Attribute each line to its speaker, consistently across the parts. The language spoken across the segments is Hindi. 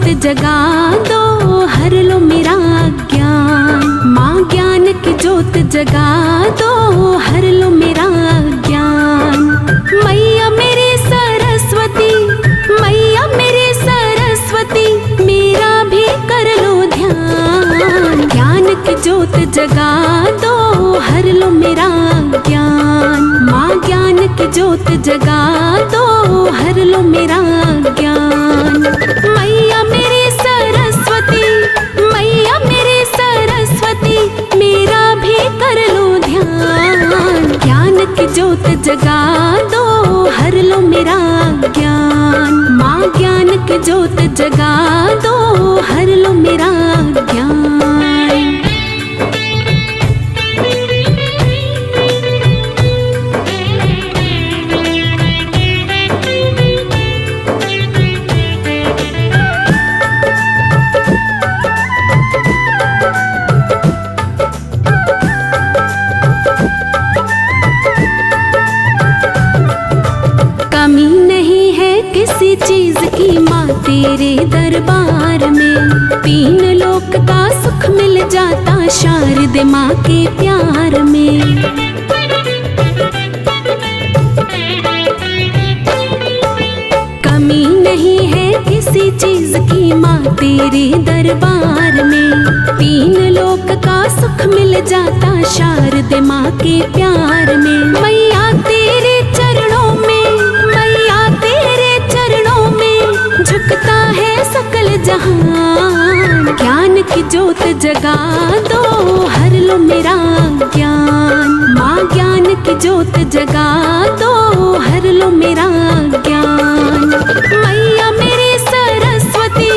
Speaker 1: जोत जगा दो, हर लो मेरा ज्ञान। माँ ज्ञान की जोत जगा दो, हर लो मेरा ज्ञान। मैया मेरी सरस्वती, मैया मेरी सरस्वती, मेरा भी कर लो ध्यान। ज्ञान की जोत जगा दो, हर लो मेरा ज्ञान। माँ ज्ञान की जोत जगा दो, हर लो मेरा ज्ञान। मैया मेरी सरस्वती, मैया मेरी सरस्वती, मेरा भी कर लो ध्यान। ज्ञान की जोत जगा दो, हर लो मेरा ज्ञान। माँ ज्ञान की जोत जगा दो, हर लो मेरा ज्ञान। कमी नहीं है किसी चीज की माँ तेरे दरबार में। तीन लोक का सुख मिल जाता शारदे माँ के प्यार में। कमी नहीं है किसी चीज की माँ तेरे दरबार में। तीन लोक का सुख मिल जाता शारदे माँ के प्यार में। मैया तेरे चरणों में, मैया तेरे चरणों में झुकता है सकल जहान। ज्ञान की जोत जगा दो, हर लो मेरा ज्ञान। माँ ज्ञान की जोत जगा दो, हर लो मेरा ज्ञान। मैया मेरी सरस्वती,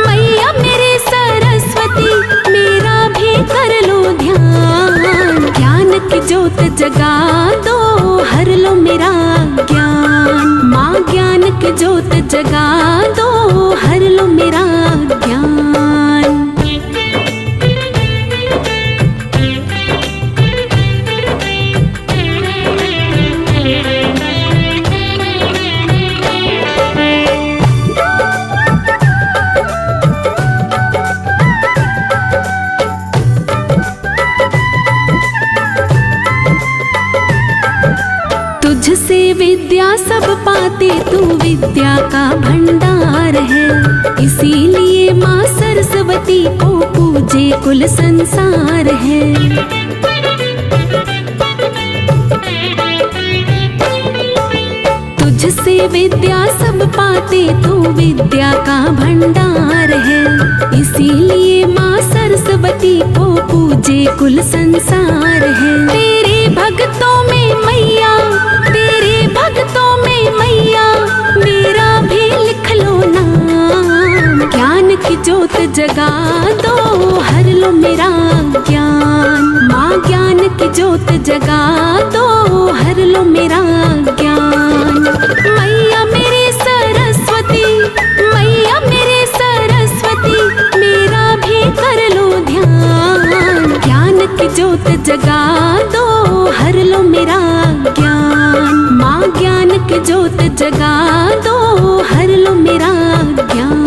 Speaker 1: मैया मेरी सरस्वती, मेरा भी कर लो ध्यान। ज्ञान की जोत जगा दो, हर लो मेरा ज्ञान। माँ ज्ञान की जोत जगा दो, हर लो मेरा ज्ञान। तुझसे विद्या सब पाते, तू विद्या का भंडार है। इसीलिए माँ सरस्वती को पूजे कुल संसार है। तुझसे विद्या सब पाते, तू विद्या का भंडार है। इसीलिए माँ सरस्वती को पूजे कुल संसार है। तेरे भक्तों में मैया, तेरे भक्तों में मैया, मेरा भी लिख लो नाम। ज्ञान की जोत जगा दो, हर लो मेरा ज्ञान। माँ ज्ञान की जोत जगा दो, हर लो मेरा ज्ञान। मैया मेरी सरस्वती, मैया मेरी सरस्वती, मेरा भी कर लो ध्यान। ज्ञान की जोत जगा दो, हर लो मेरा ज्ञान। माँ ज्ञान की जोत जगा दो, हर लो मेरा ज्ञान।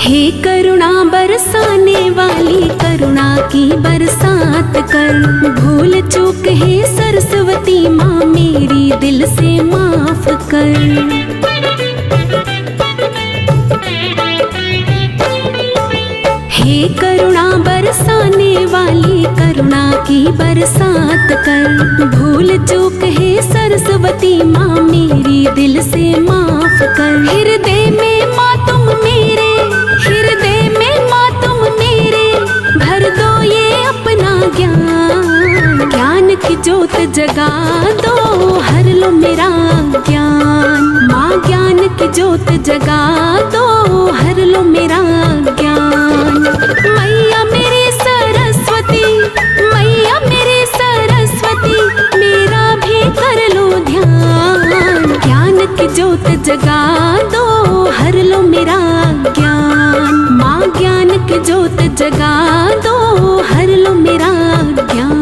Speaker 1: हे करुणा बरसाने वाली, करुणा की बरसात कर। भूल चूक है सरस्वती माँ मेरी दिल से माफ कर। हे करुणा बरसाने वाली, करुणा की बरसात कर। भूल चूक है सरस्वती माँ मेरी दिल से माफ कर। हृदय में माँ तुम मेरे, हृदय में माँ तुम मेरे, भर दो ये अपना ज्ञान। ज्ञान की जोत जगा दो, हर लो मेरा ज्ञान। माँ ज्ञान की जोत जगा दो, हर लो मेरा ज्ञान। मैया मेरी सरस्वती, मैया मेरी सरस्वती, मेरा जगा दो, हर लो मेरा ज्ञान।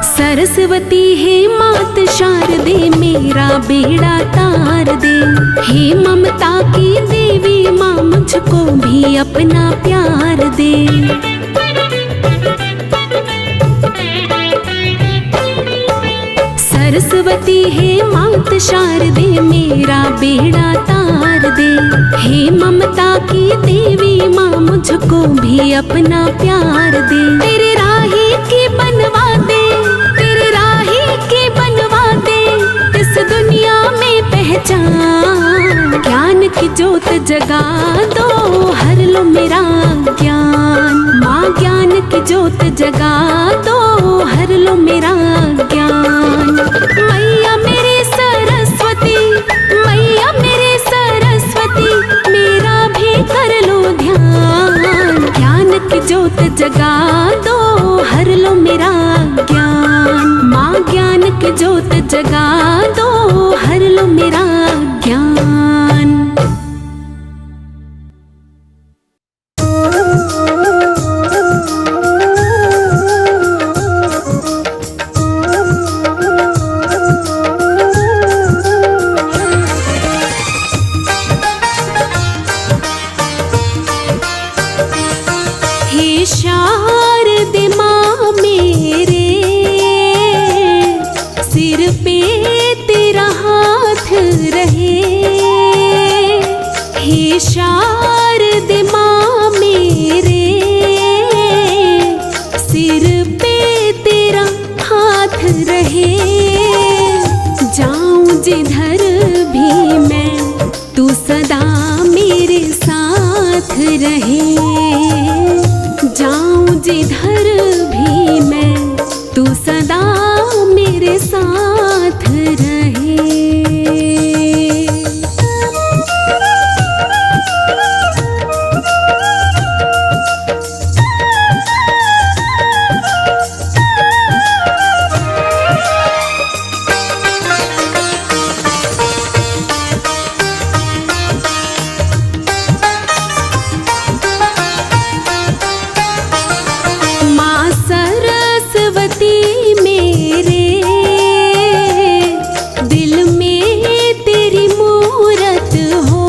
Speaker 1: सरस्वती हे मात शारदे, मेरा बेड़ा तार दे। हे ममता की देवी माँ, मुझको भी अपना प्यार दे। सरस्वती हे मात शारदे, मेरा बेड़ा तार दे। हे ममता की देवी माँ, मुझको भी अपना प्यार दे। तेरे राही की बनवा दे, तेरे राही की बनवा दे, इस दुनिया में पहचान। ज्ञान की ज्योत जगा दो, हर लो मेरा ज्ञान। माँ ज्ञान की ज्योत जगा दो, हर लो मेरा ज्ञान। मैया मेरे सरस्वती, मैया मेरे सरस्वती, मेरा भी कर लो ध्यान। ज्ञान की ज्योत जगा दो, हर लो मेरा ज्ञान। माँ ज्ञान की ज्योत जगा दो, हर लो मेरा ज्ञान। हे शारदे माँ मेरे, सिर पे तेरा हाथ रहे। हे शारदे माँ मेरे, सिर पे तेरा हाथ रहे। जाऊं जिधर भी मैं, तू सदा मेरे साथ रहे। जाऊं जिधर भी मैं, तू सदा मेरे साथ रहे। माँ सरस्वती मेरे, दिल में तेरी मूरत हो।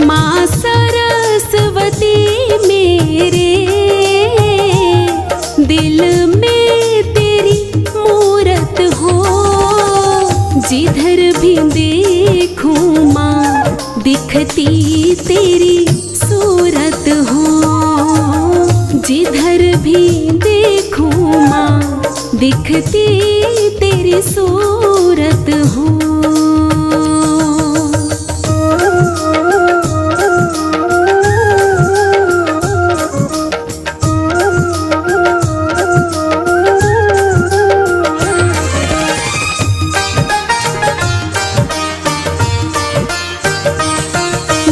Speaker 1: माँ सरस्वती मेरे, दिल में तेरी मूरत हो। जिधर भी देखूं माँ, दिखती तेरी सूरत हो। जिधर भी देखूं माँ, दिखती तेरी सूरत हो।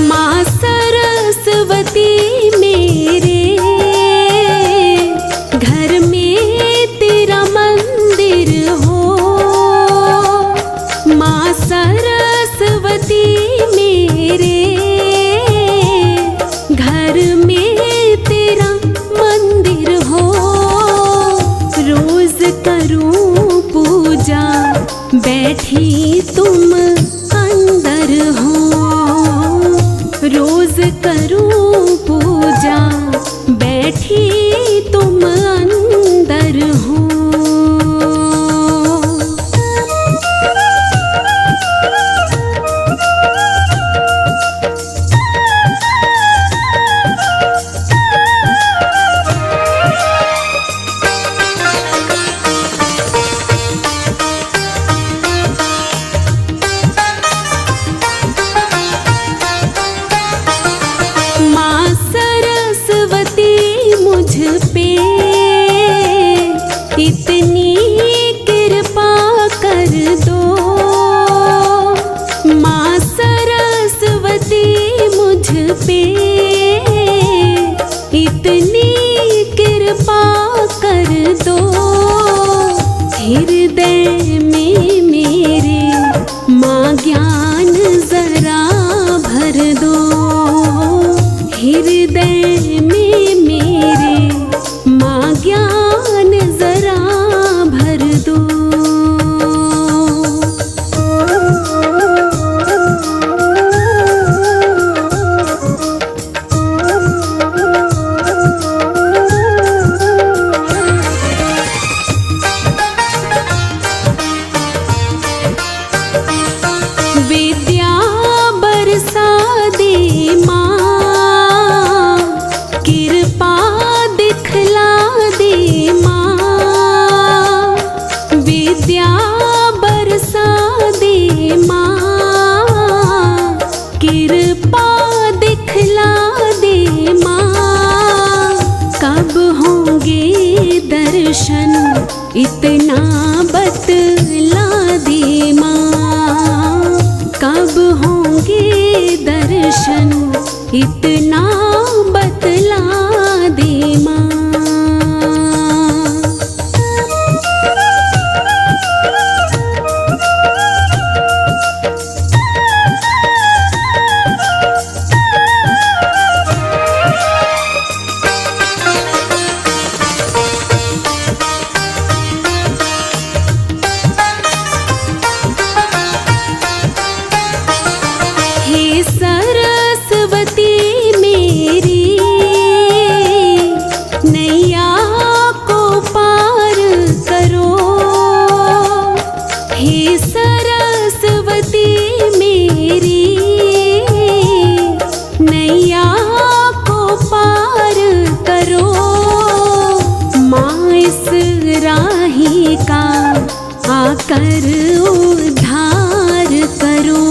Speaker 1: माँ सरस्वती मेरे, घर में तेरा मंदिर हो। माँ सरस्वती मेरे, घर में तेरा मंदिर हो। रोज करूं पूजा, बैठी तुम अंदर हो। रोज करूं पूजा, बैठी तुम अंदर हो। हृदय में मेरे माँ ज्ञान जरा भर दो। हृदय में मेरे माँ ज्ञान जरा भर दो। विद्या बरसा दे माँ, कृपा दिखला दे माँ। विद्या बरसा दे माँ, कृपा दिखला दे माँ। कब होंगे दर्शन इतना बतला दे माँ। कब होंगे दर्शन इतना बतला दे माँ। हे सरस्वती मेरी नैया को पार करो। हे सरस्वती मेरी नैया को पार करो। माँ इस राही का आकर उद्धार करो।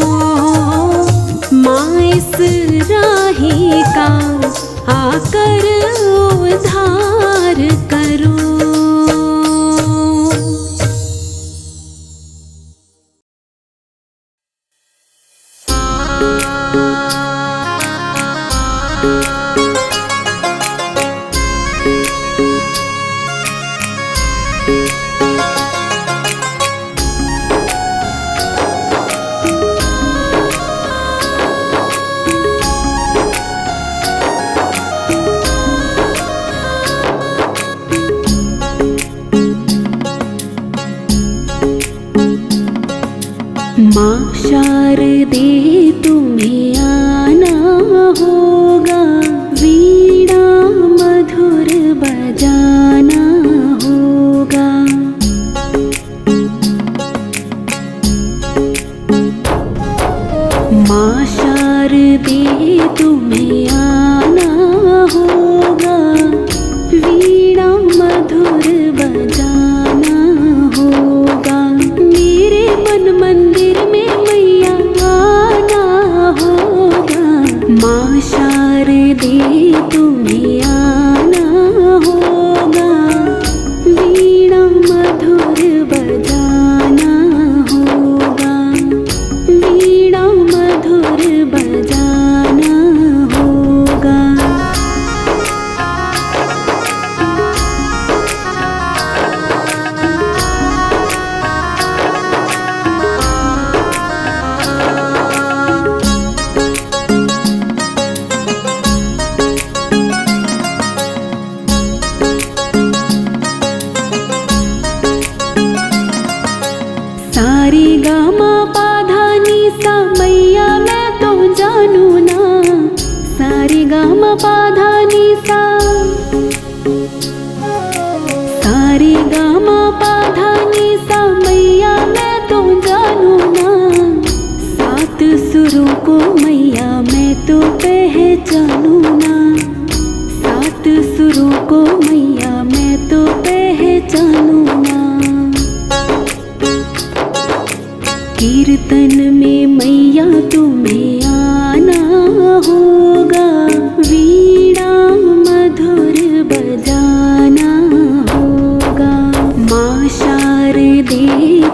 Speaker 1: माँ इस राही का आकर उद्धार करो। माँ शारदे तुम्हें आना होगा, वीणा मधुर बजाना होगा। माँ शारदे तुम्हें आना होगा, वीणा मधुर बजाना होगा। मेरे मन मंदिर में मैया आना होगा। माँ शारदे तुम्हें आना होगा, वीणा मधुर बजाना होगा। वीणा मधुर बजाना होगा। सारे गा मा पा धा नी सा मैया मैं तो जानू ना। सारे गा मा पा धा नी सा। सारे गा मा पा धा नी सा मैया मैं तो जानू ना। सात सुरों को मैया मैं तो पहचानू ना। सात सुरों को मैया मैं तो पहचानू ना। कीर्तन में मैया तुम्हें आना होगा, वीणा मधुर बजाना होगा। माँ शारदे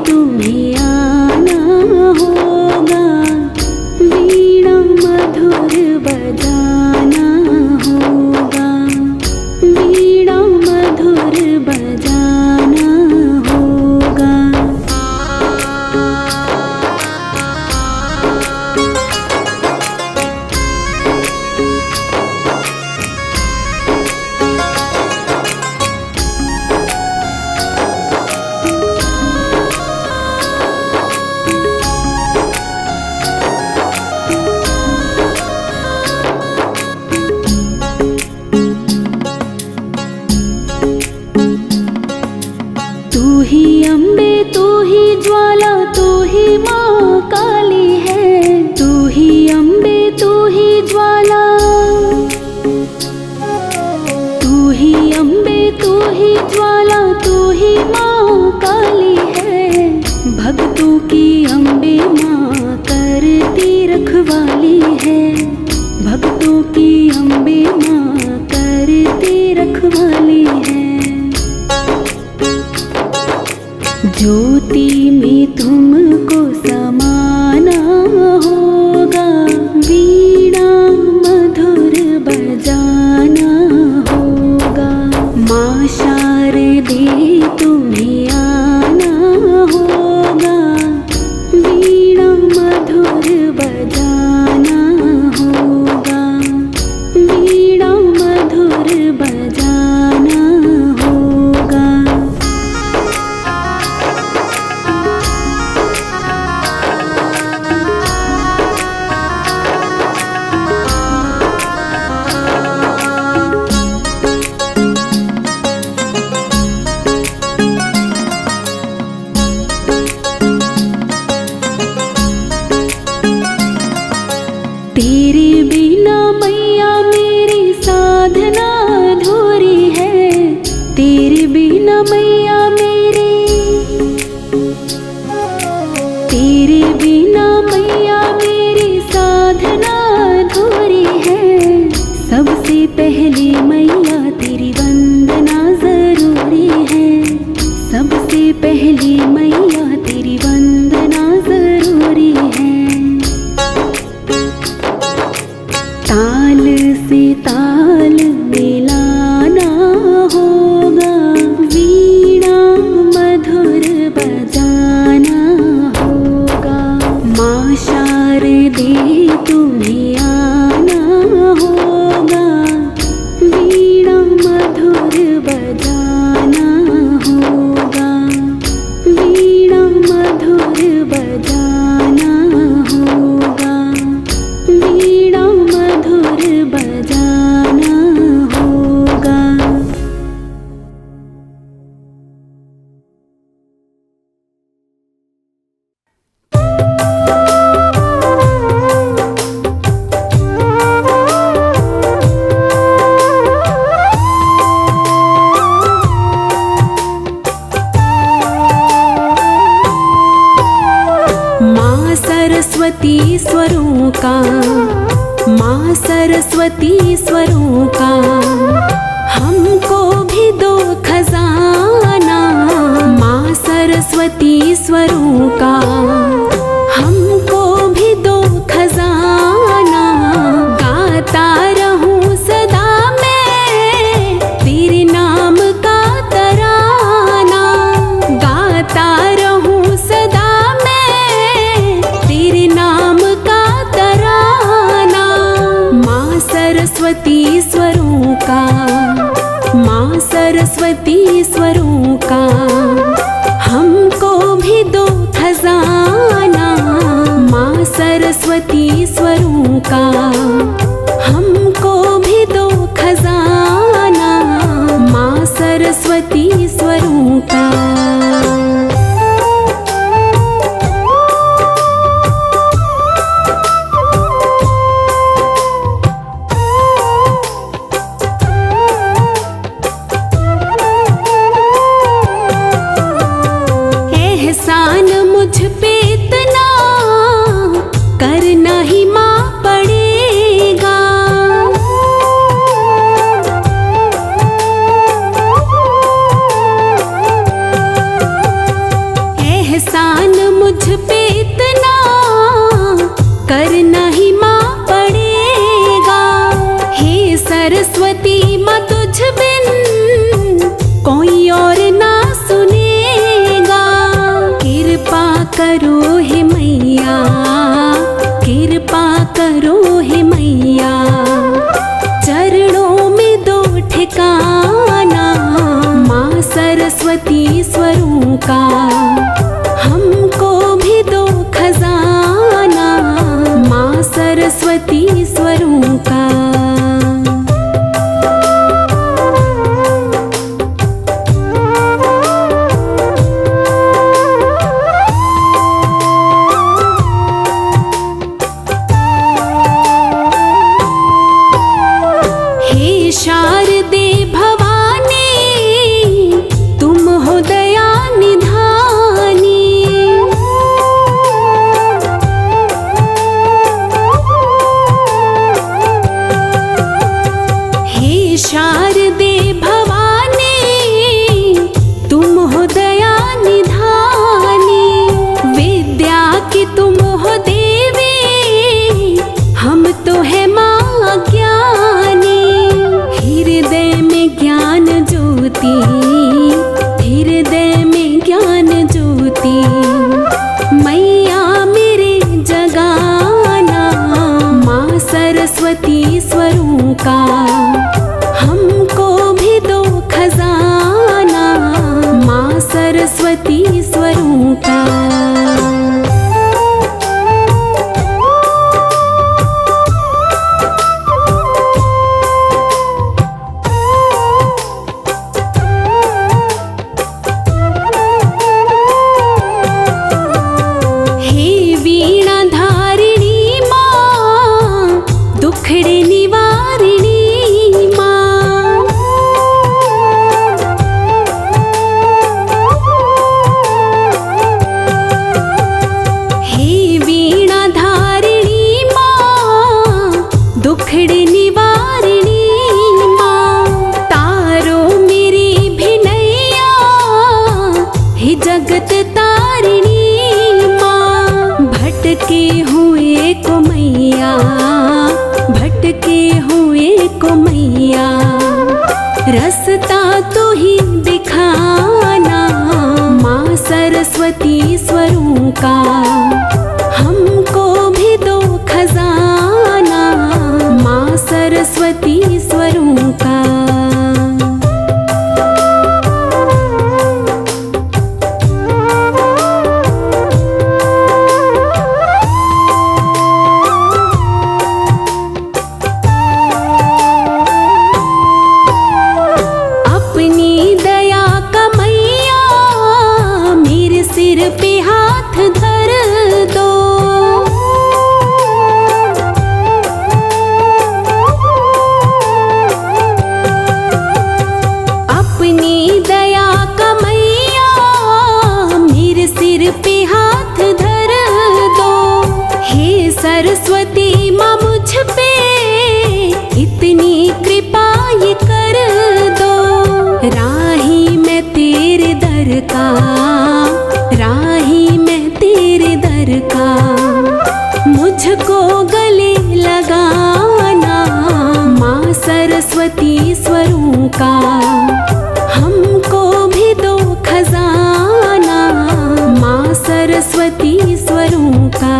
Speaker 1: तुम्हें आना होगा, वीणा मधुर बजाना होगा। वीणा मधुर बजाना होगा। अम्बे तू ही ज्वाला तू ही माँ काली है। तू ही अम्बे तू ही ज्वाला तू ही अम्बे तू ही ज्वाला तू ही माँ काली है। भक्तों की अम्बे माँ करती रखवाली है। भक्तों की अम्बे माँ करती रखवाली है। ज्योति में तुमको समाना होगा, वीणा मधुर बजाना होगा। माँ शारदे तुम्हें आना होगा, वीणा मधुर बजाना होगा, वीणा मधुर बजाना होगा। तेरे बिना मैया मेरी साधना अधूरी है। तेरे बिना मैया मेरी, तेरे बिना मैया मेरी साधना अधूरी है। सबसे पहले मैया तेरी वंदना जरूरी है। सबसे पहले मैया तेरी वंदना जरूरी है। ताल से ताल मिलाना होगा, वीणा मधुर बजाना होगा। माँ शारदे तुम्हें आना होगा, वीणा मधुर बजाना होगा, वीणा मधुर बजाना होगा, वीणा मधुर बजाना होगा। माँ सरस्वती स्वरों का, माँ सरस्वती स्वरों का हमको भी दो खजाना। माँ सरस्वती स्वरों का हमको भी दो खजाना। गाता रहूं सदा मैं तेरे नाम का तराना। गाता रहूं सदा मैं तेरे नाम का तराना। माँ सरस्वती स्वरों का, माँ सरस्वती स्वरों का हमको भी दो खजाना। माँ सरस्वती स्वरों का हमको भी दो खजाना। माँ सरस्वती स्वरों का। एहसान मुझ पे इतना करना ही माँ पड़ेगा। एहसान मुझ पे इतना करना ही माँ पड़ेगा। हे सरस्वती माँ तुझ बिन कोई और ना सुनेगा। कृपा करो हे मैया, कृपा करो हे मैया। चरणों में दो ठिकाना। माँ सरस्वती स्वरों का हमको भी दो खजाना। माँ सरस्वती स्वरों का। सरस्वती स्वरों का। जगत तारिणी माँ, भटके हुए को मैया, भटके हुए को मैया, रास्ता तो ही दिखाना। माँ सरस्वती स्वरों का हमको भी दो खजाना। माँ सरस्वती स्वरों का। सरस्वती माँ मुझ पे इतनी कृपा ये कर दो। राही मैं तेरे दर का, राही मैं तेरे दर का, मुझको गले लगाना। माँ सरस्वती स्वरों का हमको भी दो खजाना। माँ सरस्वती स्वरों का।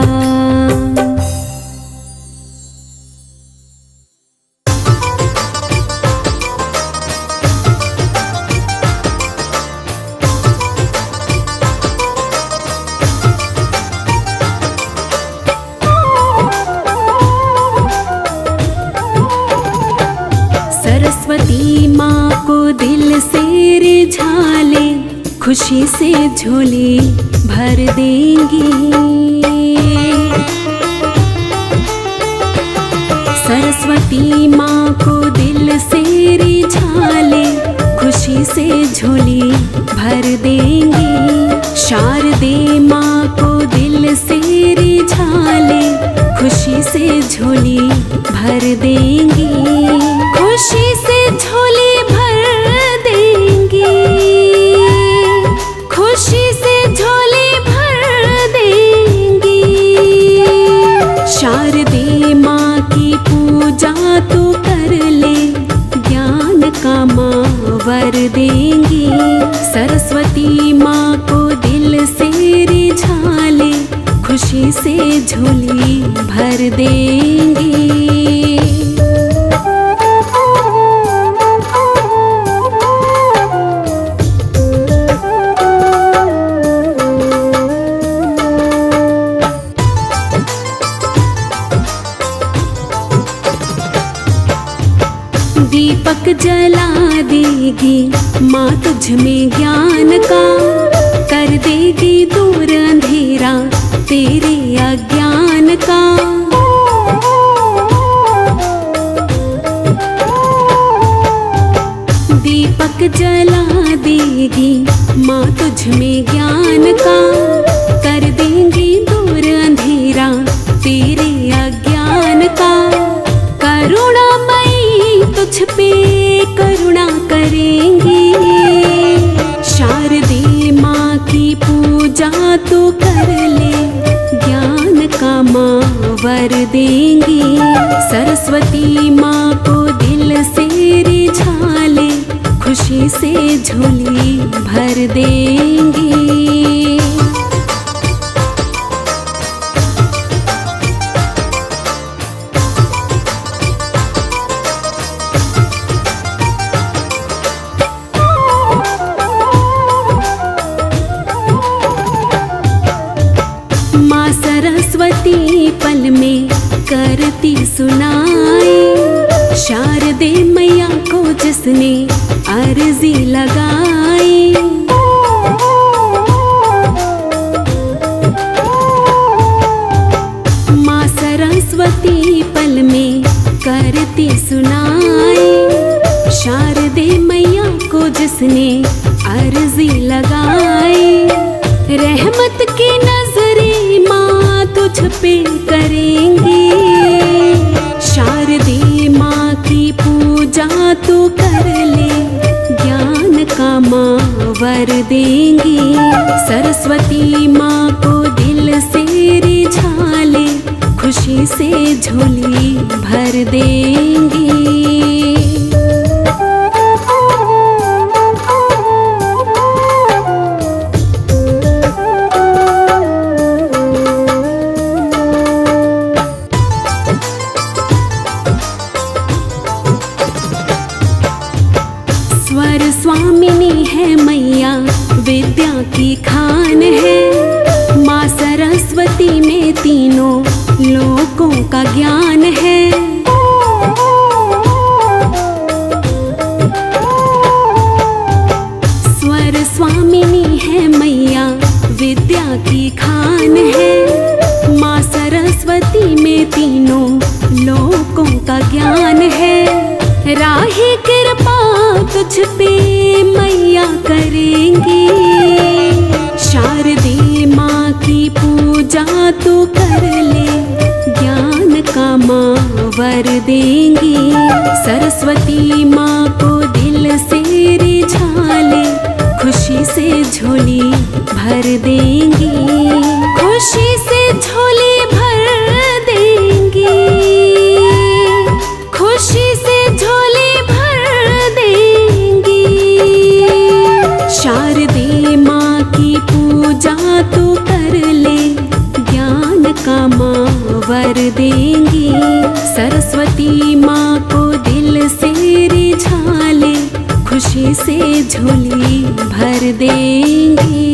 Speaker 1: सरस्वती माँ को दिल से रिझाले, खुशी से झोली भर देंगी। सरस्वती माँ को दिल से रिझाले, खुशी से झोली भर देंगी। शारदे माँ को दिल से रिझाले, खुशी से झोली भर देंगी। खुशी से झोली भर देंगी, खुशी से झोली भर देंगी। शारदे माँ की पूजा तू कर ले, ज्ञान का माँ वर देंगी। सरस्वती माँ को दिल से रिझाले, खुशी से झोली भर देंगी। दीपक जला देगी माँ तुझ में ज्ञान का, कर देगी दूर अंधेरा तेरे अज्ञान का। दीपक जला देगी माँ तुझ में ज्ञान का, कर देंगी दूर अंधेरा तेरे अज्ञान का। करुणामयी तुझ पे करुणा करेंगी, शारदे माँ की पूजा तू कर ले, ज्ञान का माँ वर देंगी। सरस्वती माँ को दिल से रिझाले, खुशी से झोली भर देंगी। सरस्वती पल में करती सुनाई, शारदे मैया को जिसने अर्जी लगाई। माँ सरस्वती पल में करती सुनाई, शारदे मैया को जिसने अर्जी लगाई। रहमत की नजरे माँ तुझ पे करेंगी, शारदे माँ की पूजा तू कर ले, ज्ञान का माँ वर देंगी। सरस्वती माँ को दिल से रिझा ले, खुशी से झोली भर देंगी। स्वर स्वामिनी है मैया, विद्या की खान है। माँ सरस्वती में तीनों लोकों का ज्ञान है। स्वर स्वामिनी है मैया, विद्या की खान है। माँ सरस्वती में तीनों लोकों का ज्ञान है। राही कृपा तुझ पे मैया करेंगी, शारदे माँ की पूजा तू कर ले, ज्ञान का माँ वर देंगी। सरस्वती माँ को दिल से रिझा ले, खुशी से झोली भर देंगी, खुशी से झोली भर देंगी, खुशी से झोली भर देंगी। शारदे माँ की पूजा तू कर ले, ज्ञान का माँ वर देंगी। सरस्वती माँ को दिल से रिझा ले, खुशी से झोली भर देंगी।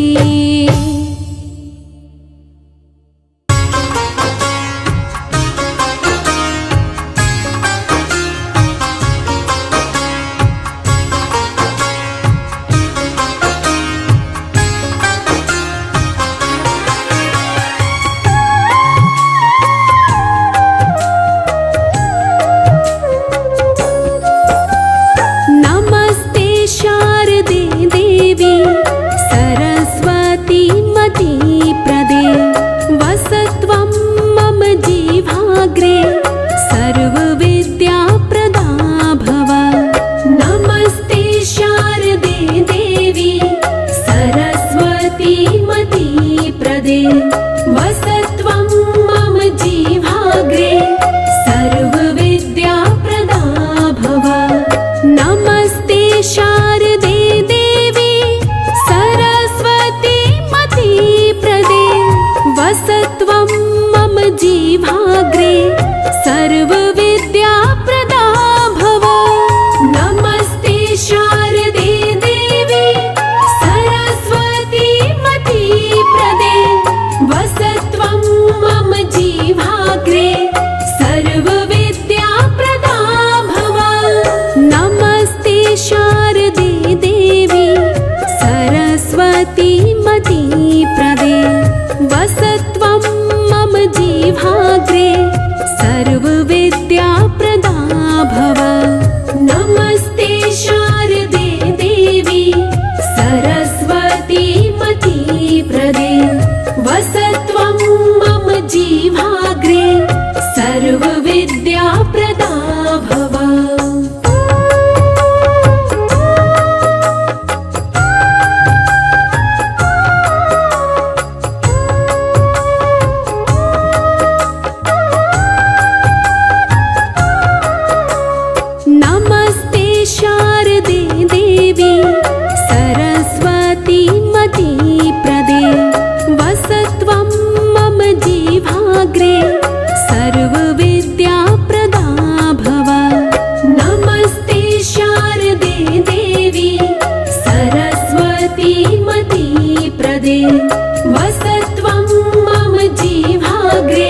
Speaker 2: वसत्वं मम जीवाग्रे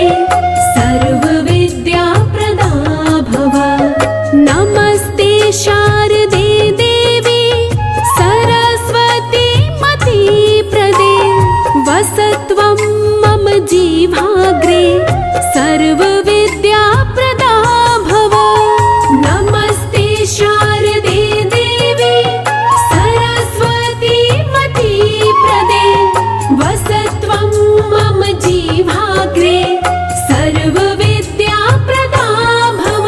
Speaker 1: वसत्वं मम जीवाग्रे सर्वविद्याप्रदा भव। नमस्ते शारदे देवी सरस्वती मतिप्रदे। वसत्वं मम जीवाग्रे सर्वविद्याप्रदा भव।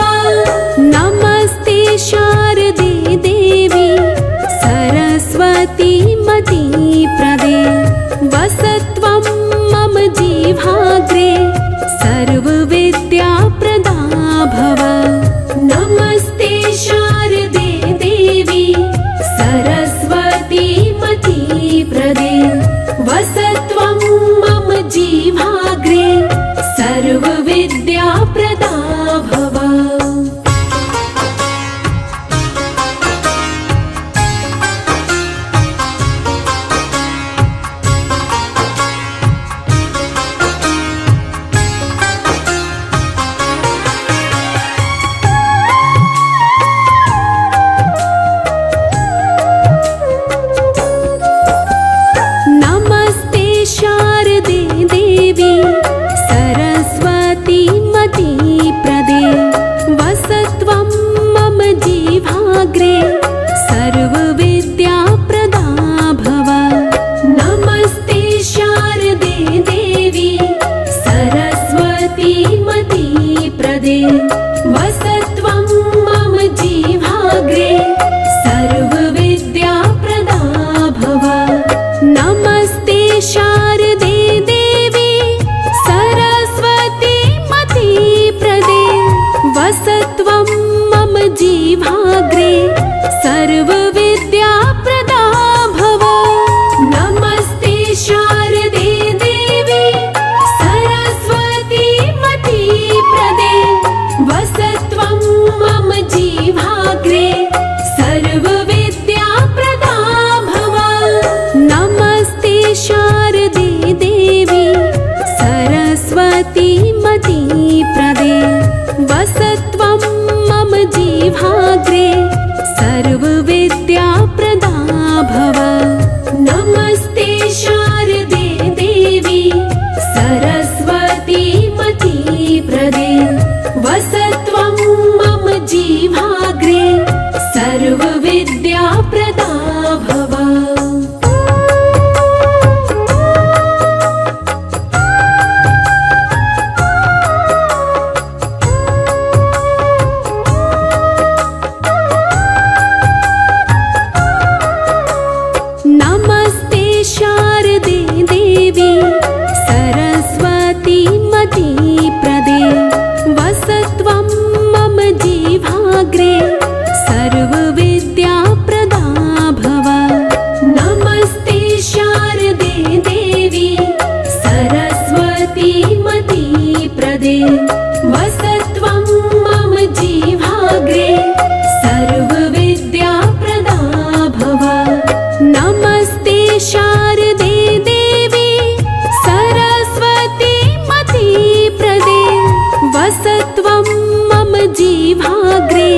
Speaker 1: नमस्ते शारदे देवी सरस्वती मतिप्रदे। वसत्वं मम जीवाग्रे सर्वविद्याप्रदा भव। नमस्ते शारदे देवी सरस्वती मतिप्रदे। वसत्वं मम जीवाग्रे सर्वविद्याप्रदा भव। नमस्ते शारदे देवी सरस्वती मतिप्रदे। वसत्वं मम जीवाग्रे सर्वविद्याप्रदा भव। नमस्ते शारदे देवी सरस्वती मतिप्रदे। वसत्वं मम जीवाग्रे सर्वविद्याप्रदा भव। नमस्ते शारदे देवी सरस्वती मतिप्रदे। वसत्वं मम जीवाग्रे सर्वविद्याप्रदा भव। नमस्ते शारदे देवी सरस्वती मतिप्रदे। वसत्वं मम जीवाग्रे सर्वविद्याप्रदा भव। नमस्ते शारदे देवी सरस्वती मतिप्रदे। वसत्वं मम जीवाग्रे सर्वविद्याप्रदा भव। नमस्ते शारदे देवी सरस्वती मतिप्रदे। वसत्वं मम जीवाग्रे सर्वविद्याप्रदा भव। नमस्ते शारदे देवी सरस्वती मतिप्रदे। वसत्वं मम जीवाग्रे सर्वविद्याप्रदा भव। नमस्ते शारदे देवी सरस्वती मतिप्रदे। वसत्वं मम जीवाग्रे सर्वविद्याप्रदा भव। नमस्ते शारदे देवी सरस्वती मतिप्रदे। वसत्वं मम जीवाग्रे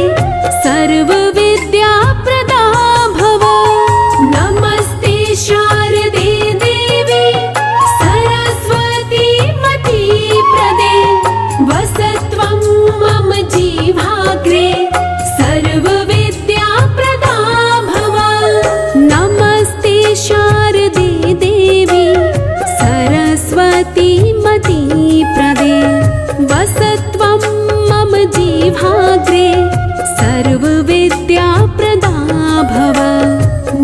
Speaker 1: सर्वविद्याप्रदा भव। नमस्ते शारदे देवी सरस्वती मतिप्रदे। वसत्वं मम जीवाग्रे सर्वविद्याप्रदा भव। नमस्ते शारदे देवी सरस्वती मतिप्रदे। वसत्वं मम जीवाग्रे सर्वविद्याप्रदा भव।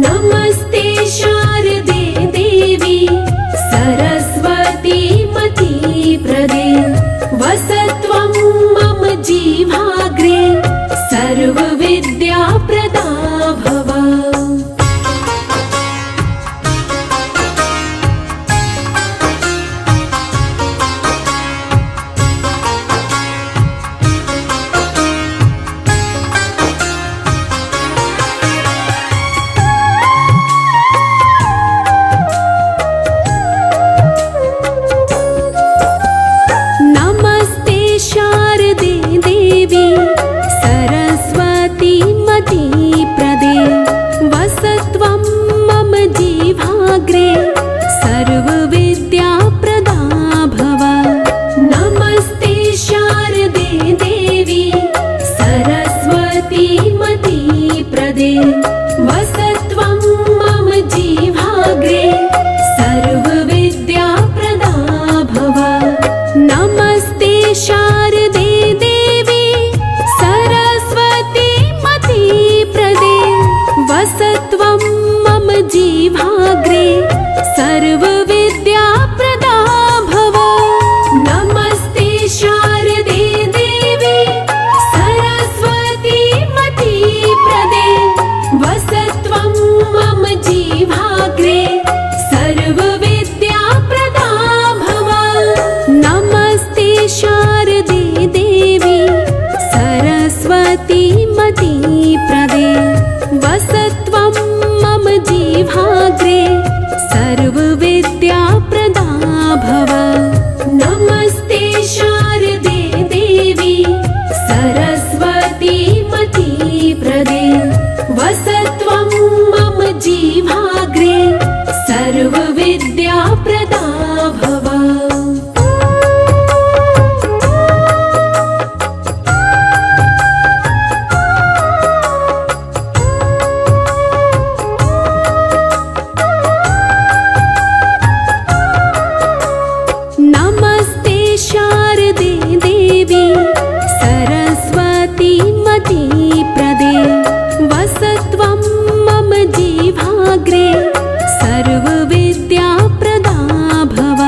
Speaker 1: नमस्ते शारदे देवी सरस्वती मतिप्रदे। वसत्वं मम जीवाग्रे सर्वविद्याप्रदा भव। नमस्ते शारदे देवी प्रदा भव। नमस्ते शारदे देवी सरस्वती मतिप्रदे वसत्वं मम जीवाग्रे सर्वविद्याप्रदा भव। नमस्ते शारदे देवी सरस्वती मतिप्रदे वसत्वं मम जीवाग्रे सर्वविद्याप्रदा भव।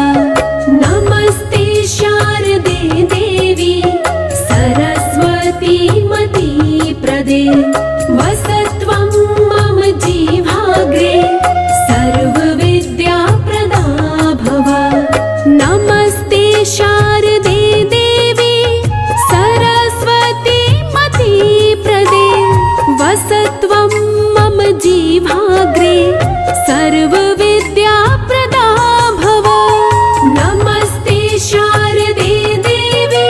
Speaker 1: नमस्ते शारदे देवी सरस्वती मतिप्रदे वसत्वं मम जीवाग्रे सर्वविद्याप्रदा भव। नमस्ते शारदे देवी सरस्वती मतिप्रदे वसत्वं मम जीवाग्रे सर्वविद्याप्रदा भव। नमस्ते शारदे देवी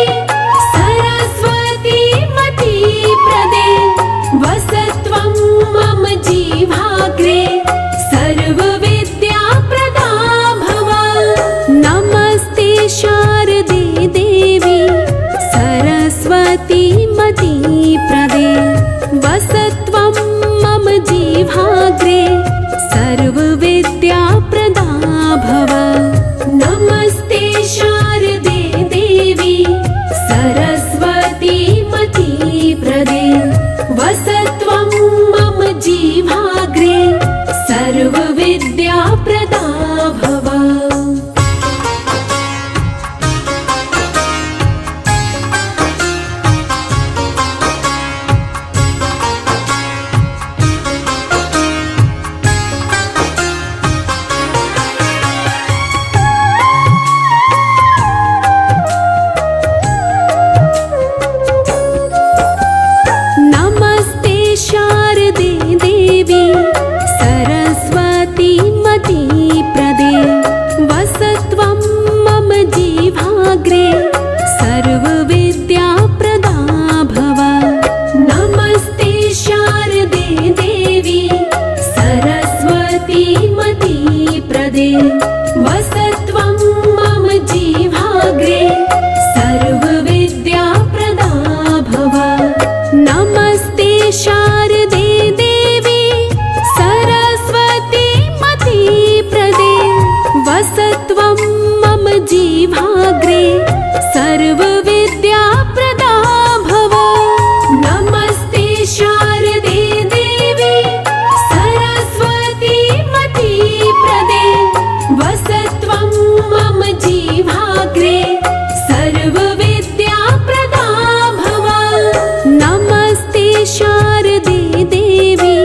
Speaker 1: सरस्वती मतिप्रदे वसत्वं मम जीवाग्रे सर्वविद्याप्रदा भव। नमस्ते शारदे देवी सरस्वती मतिप्रदे वसत्वं मम जीवाग्रे सर्वविद्याप्रदा भव। नमस्ते शारदे देवी सरस्वती मतिप्रदे वसत्वं मम जीवाग्रे सर्वविद्याप्रदा भव। नमस्ते शारदे देवी सरस्वती मतिप्रदे वसत्वं मम जीवाग्रे सर्वविद्याप्रदा भव। नमस्ते शारदे देवी सरस्वती मतिप्रदे वसत्वं मम जीवाग्रे सर्वविद्याप्रदा भव। नमस्ते शारदे देवी सरस्वती मतिप्रदे वसत्वं मम जीवाग्रे सर्वविद्याप्रदा भव। नमस्ते शारदे देवी सरस्वती मतिप्रदे वसत्वं मम जीवाग्रे सर्वविद्याप्रदा भव। नमस्ते शारदे देवी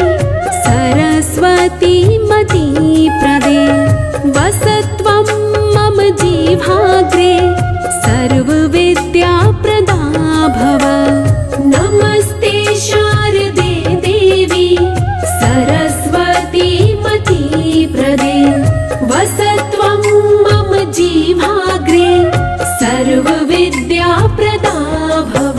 Speaker 1: सरस्वती मतिप्रदे वसत्वं मम जीवाग्रे सर्वविद्याप्रदा भव। नमस्ते शारदे देवी सरस्वती मतिप्रदे वसत्वं मम जीवाग्रे सर्वविद्याप्रदा भव।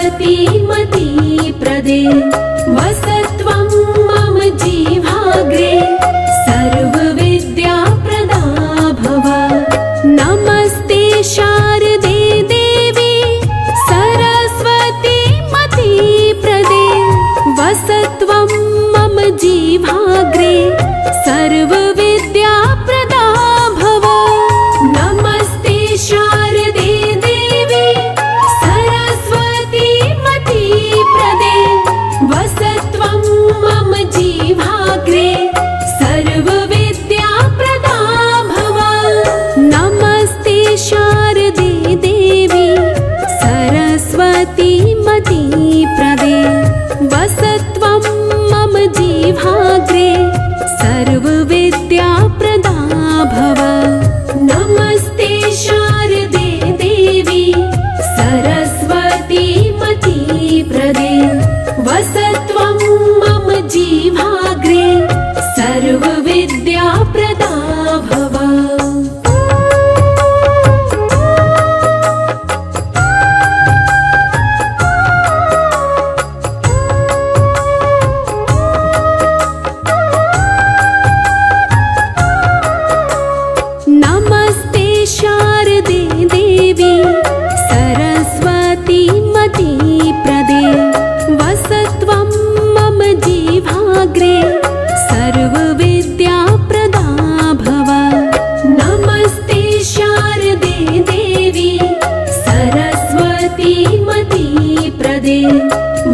Speaker 1: सरस्वतीमती प्रदे वसत्वं मम जीवाग्रे सर्वविद्याप्रदा भव। नमस्ते शारदे देवी सरस्वतीमती प्रदे वसत्वं मम जीवाग्रे सर्वविद्याप्रदा भव। नमस्ते शारदे देवी सरस्वतीमती प्रदे वसत्वं मम जीवाग्रे सर्वविद्याप्रदा भव। नमस्ते शारदे देवी सरस्वतीमती प्रदे वसत्वं मम जीवाग्रे सर्वविद्याप्रदा भव। नमस्ते शारदे देवी सरस्वतीमती प्रदे वसत्वं मम जीवाग्रे सर्वविद्याप्रदा भव। नमस्ते शारदे देवी सरस्वतीमती प्रदे वसत्वं मम जीवाग्रे सर्वविद्याप्रदा भव। नमस्ते शारदे देवी सरस्वतीमती प्रदे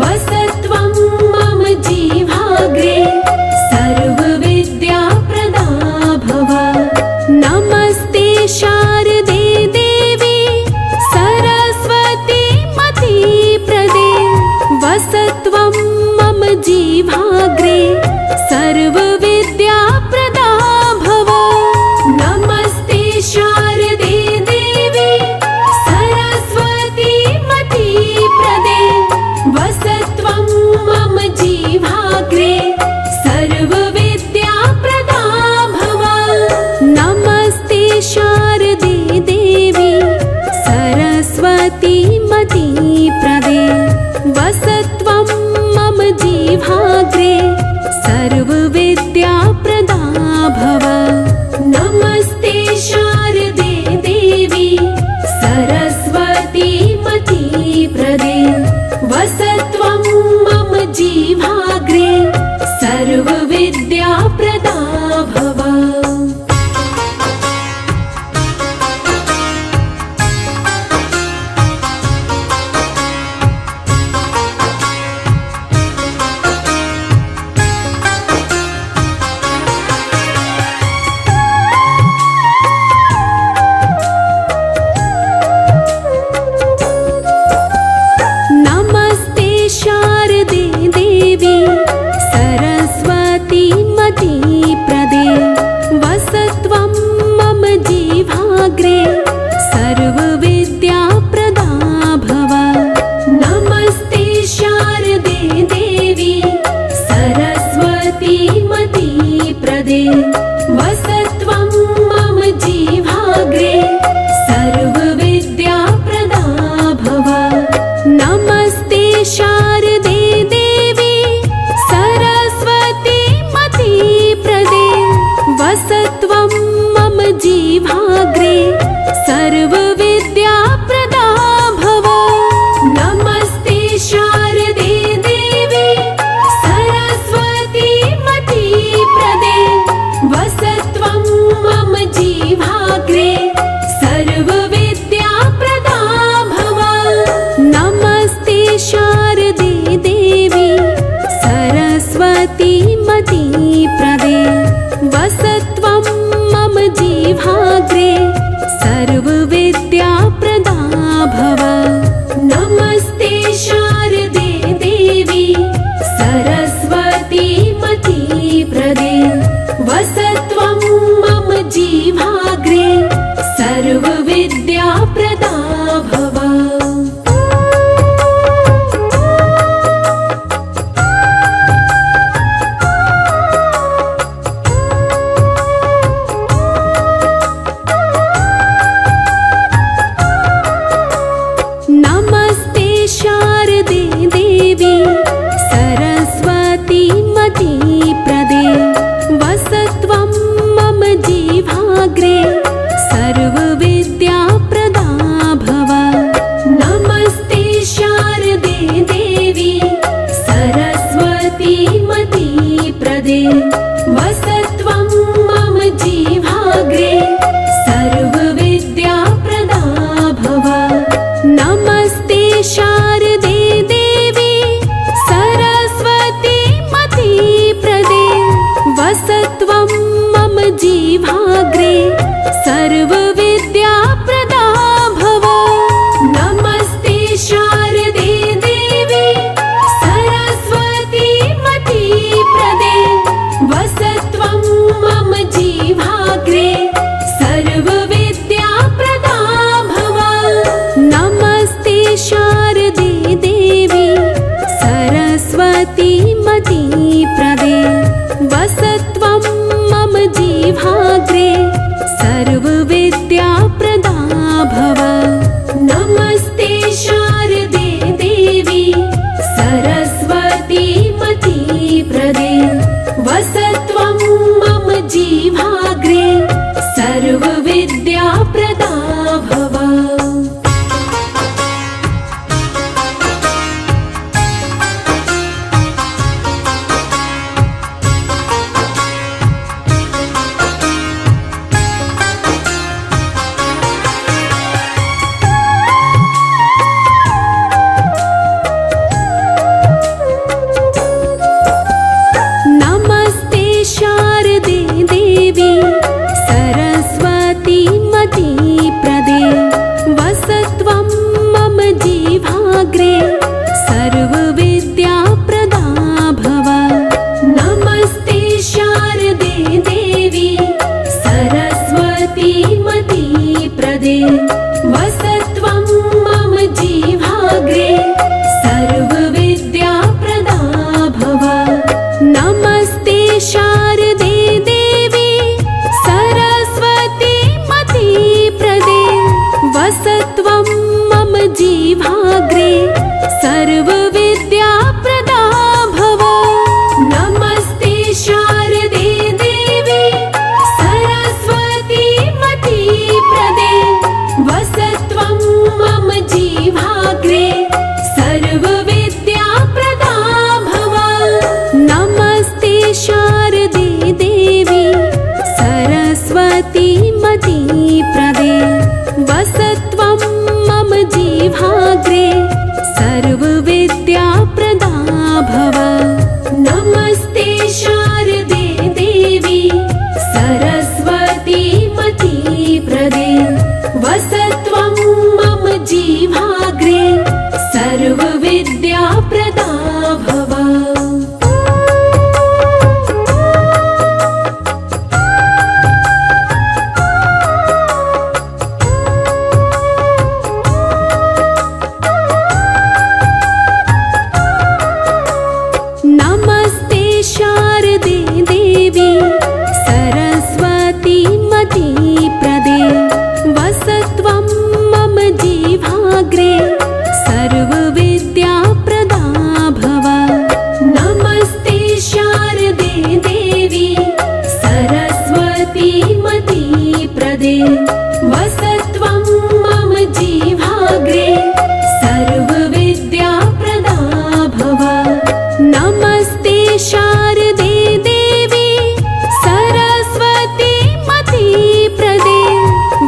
Speaker 1: वसत्वं मम जीवाग्रे सर्वविद्याप्रदा भव। नमस्ते शारदे देवी सरस्वतीमती प्रदे वसत्वं मम जीवाग्रे सर्वविद्याप्रदा भव। नमस्ते शारदे देवी सरस्वतीमती प्रदे वसत्वं मम जीवाग्रे सर्वविद्याप्रदा भव। नमस्ते शारदे देवी सरस्वतीमती प्रदे वसत्वं मम जीवाग्रे सर्वविद्याप्रदा भव। नमस्ते शारदे देवी सरस्वती मतिप्रदे वसत्वं मम जिह्वाग्रे सर्वविद्याप्रदा भव। नमस्ते शारदे देवी सरस्वती मतिप्रदे वसत्वं मम जिह्वाग्रे सर्वविद्याप्रदा भव। नमस्ते शारदे देवी सरस्वती मतिप्रदे वसत्वं मम जिह्वाग्रे सर्वविद्याप्रदा भव। नमस्ते शारदे देवी सरस्वती मतिप्रदे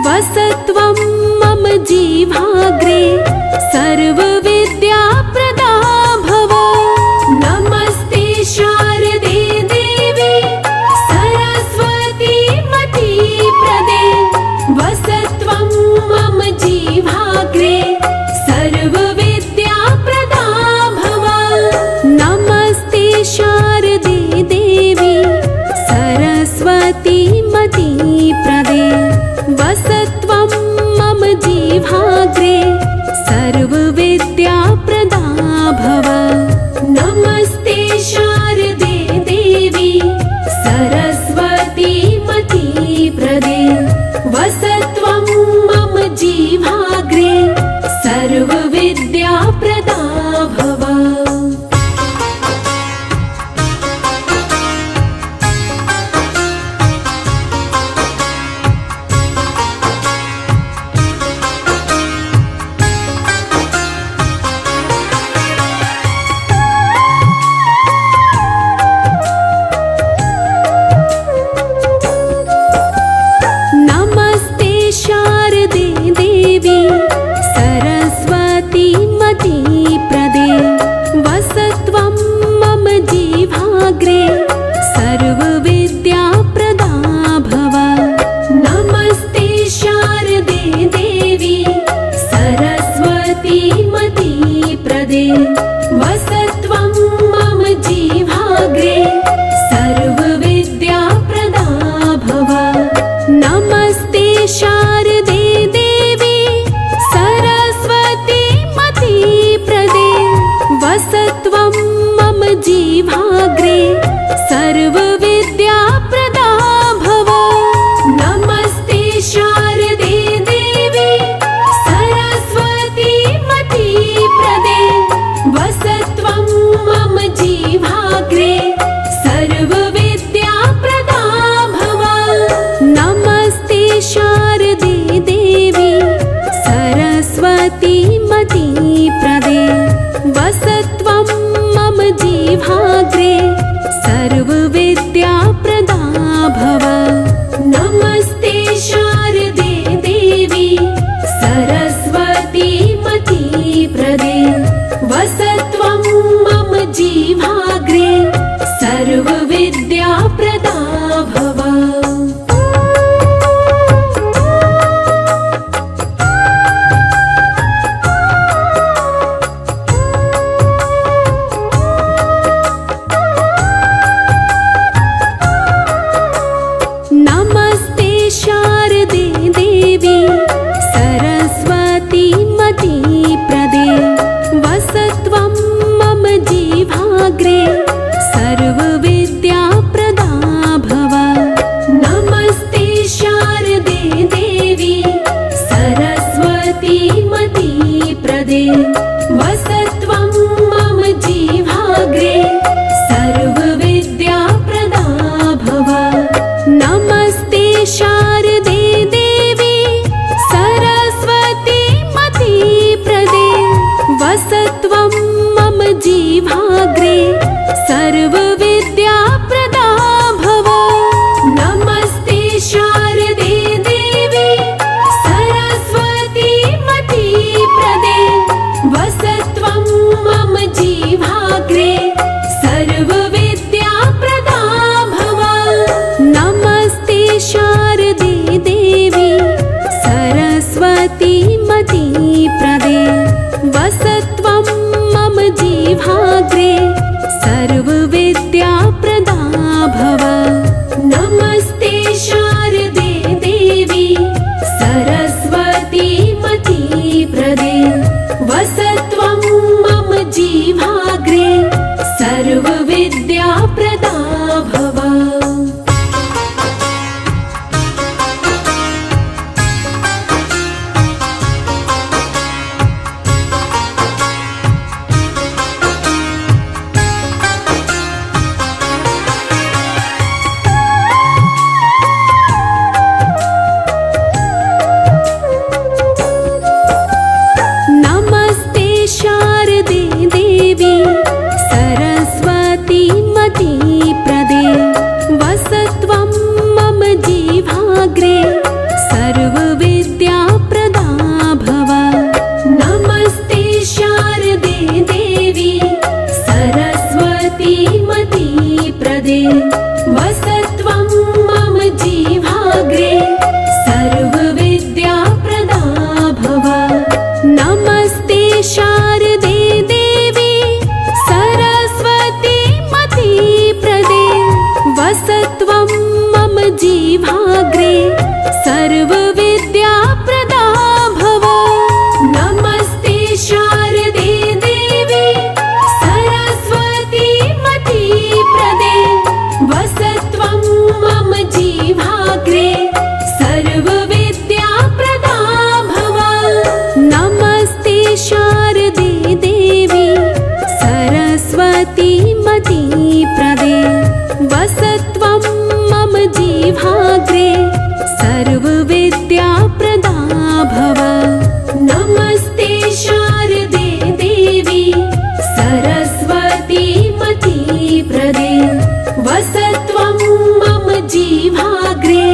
Speaker 1: वसत्वं मम जिह्वाग्रे सर्वविद्याप्रदा भव। नमस्ते शारदे देवी सरस्वती मतिप्रदे वसत्वं मम जिह्वाग्रे सर्वविद्याप्रदा भव। नमस्ते शारदे देवी सरस्वती मतिप्रदे वसत्वं मम जिह्वाग्रे सर्वविद्याप्रदा भव। नमस्ते शारदे देवी सरस्वती मतिप्रदे वसत्वं मम जिह्वाग्रे सर्वविद्याप्रदा भव। नमस्ते शारदे देवी सरस्वती मतिप्रदे वसत्वं मम जिह्वाग्रे सर्वविद्याप्रदा भव। नमस्ते शारदे देवी सरस्वती मतिप्रदे वसत्वं मम जिह्वाग्रे सर्वविद्याप्रदा भव। नमस्ते शारदे देवी सरस्वती मतिप्रदे वसत्वं मम जिह्वाग्रे सर्वविद्याप्रदा भव। नमस्ते शारदे देवी सरस्वती मतिप्रदे वसत्वं मम जिह्वाग्रे सर्वविद्याप्रदा भव। नमस्ते शारदे देवी सरस्वती मतिप्रदे वसत्वं मम जिह्वाग्रे सर्वविद्याप्रदा भव। नमस्ते शारदे देवी सरस्वती मतिप्रदे वसत्वं मम जिह्वाग्रे सर्वविद्याप्रदा भव। नमस्ते शारदे देवी सरस्वती मतिप्रदे वसत्वं मम जिह्वाग्रे सर्वविद्याप्रदा भव। नमस्ते शारदे देवी सरस्वती मतिप्रदे वसत्वं मम जिह्वाग्रे सर्वविद्याप्रदा भव। नमस्ते शारदे देवी सरस्वती मतिप्रदे वसत्वं मम जिह्वाग्रे सर्वविद्याप्रदा भव। नमस्ते शारदे देवी सरस्वती मतिप्रदे वसत्वं मम जीवाग्रे सर्वविद्याप्रदा भव। नमस्ते शारदे देवी सरस्वती मतिप्रदे वसत्वं मम जीवाग्रे सर्वविद्याप्रदा भव। नमस्ते शारदे देवी सरस्वती मतिप्रदे वसत्वं मम जीवाग्रे सर्वविद्याप्रदा भव। नमस्ते शारदे देवी सरस्वती मतिप्रदे वसत्वं मम जीवाग्रे सर्वविद्याप्रदा भव। नमस्ते शारदे देवी सरस्वती मतिप्रदे वसत्वं मम जीवाग्रे सर्वविद्याप्रदा भव। नमस्ते शारदे देवी सरस्वती मतिप्रदे वसत्वं मम जीवाग्रे सर्वविद्याप्रदा भव। नमस्ते शारदे देवी सरस्वती मतिप्रदे वसत्वं मम जीवाग्रे सर्वविद्याप्रदा भव। नमस्ते शारदे देवी सरस्वती मतिप्रदे वसत्वं मम जीवाग्रे सर्वविद्याप्रदा भव। नमस्ते शारदे देवी सरस्वती मतिप्रदे वसत्वं मम जीवाग्रे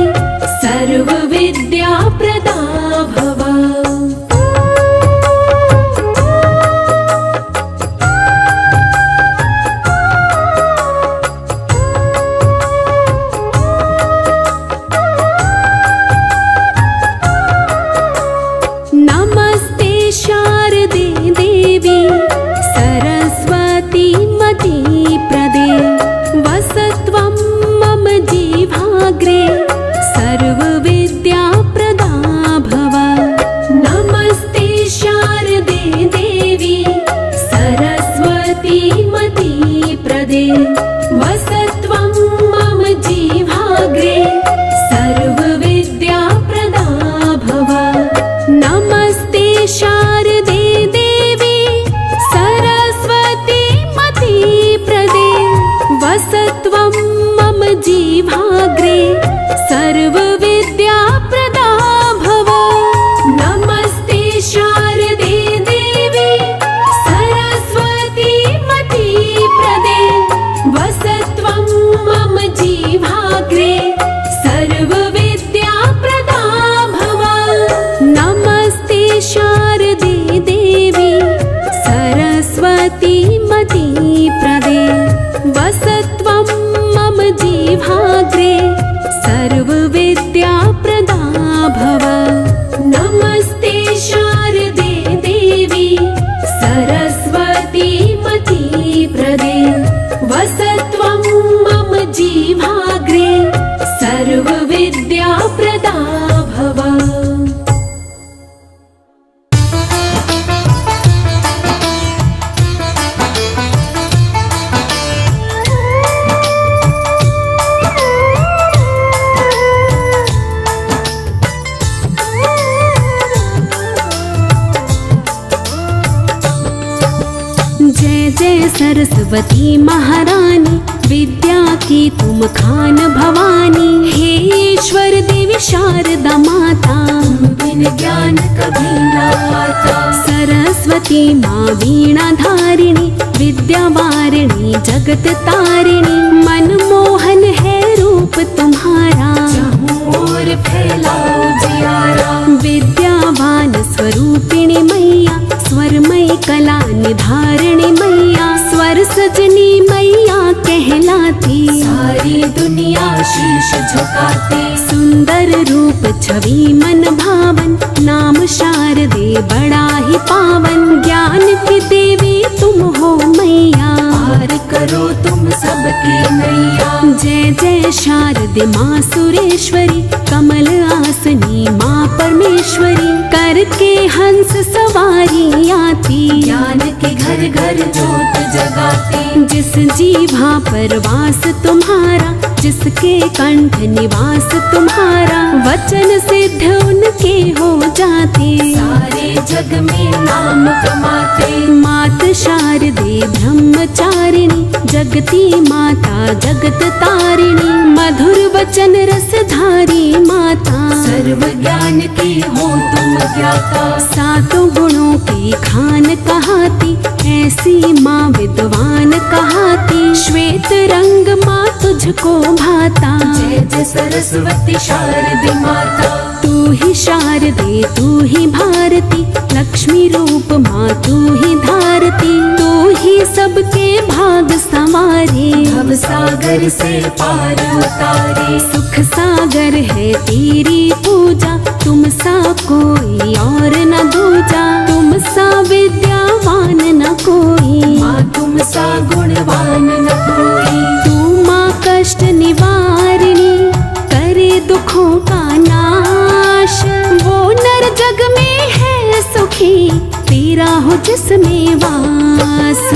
Speaker 1: सर्वविद्याप्रदा भव। नमस्ते शारदे देवी सरस्वती मतिप्रदे वसत्वं मम जीवाग्रे सर्वविद्याप्रदा भव। नमस्ते शारदे देवी सरस्वती मतिप्रदे वसत्वं मम जीवाग्रे सर्वविद्याप्रदा भव। नमस्ते शारदे देवी सरस्वती मतिप्रदे वसत्वं मम जीवाग्रे सर्वविद्याप्रदा भव। नमस्ते शारदे देवी सरस्वती मतिप्रदे वसत्वं मम जीवाग्रे सर्वविद्याप्रदा भव। नमस्ते शारदे देवी सरस्वती मतिप्रदे वसत्वं मम जीवाग्रे सर्वविद्याप्रदा भव। नमस्ते शारदे देवी सरस्वती मतिप्रदे वसत्वं मम जीवाग्रे सर्वविद्याप्रदा भव। जय जय सरस्वती महारानी विद्या की तुम खान भवानी। हे ईश्वर देवी शारदा माता बिन ज्ञान कभी ना आता। सरस्वती माँ वीणा धारिणी विद्या वारिणी जगत तारिणी। मनमोहन है रूप तुम्हारा और फैलाओ जियारा। विद्यावान स्वरूपिणी मैया स्वरमयी कला निधारिणी मैया। सजनी मैया कहलाती,
Speaker 2: सारी दुनिया शीश झुकाती।
Speaker 1: सुंदर रूप छवि मन भावन, नाम शारदे बड़ा ही पावन। ज्ञान की देवी तुम हो मैया,
Speaker 2: पार करो तुम सबकी नैया।
Speaker 1: जय जय शारदे माँ सुरेश्वरी, कमल आसनी माँ परमेश्वरी। करके हंस सवारी आती,
Speaker 2: ज्ञान के घर घर जोत जगाती।
Speaker 1: जिस जीभा पर वास तुम्हारा, जिसके कंठ निवास तुम्हारा। वचन सिद्ध उनके हो जाते,
Speaker 2: सारे जग में नाम कमाते।
Speaker 1: मात शारदे ब्रह्मचारिणी, जगती माता जगत तारिणी। मधुर वचन रसधारी माता,
Speaker 2: सर्व ज्ञान की हो तुम ज्ञाता।
Speaker 1: सातों गुणों की खान कहाती, ऐसी माँ विद्वान कहाती। श्वेत रंग माँ तुझको भाता,
Speaker 2: जय जय सरस्वती शारदे माता।
Speaker 1: तू ही शारदे तू ही भारती, लक्ष्मी रूप माँ तू ही धारती। तू ही सबके भाग संवारे,
Speaker 2: भव सागर से पार उतारे।
Speaker 1: सुख सागर है तेरी पूजा, तुम सा कोई और न दूजा। तुम सा विद्यावान न कोई,
Speaker 2: माँ तुम सा गुणवान न कोई।
Speaker 1: तू माँ कष्ट निवारिणी, करे दुखों का नाश। वो नर जग में है सुखी, तेरा हो जिसमें वास।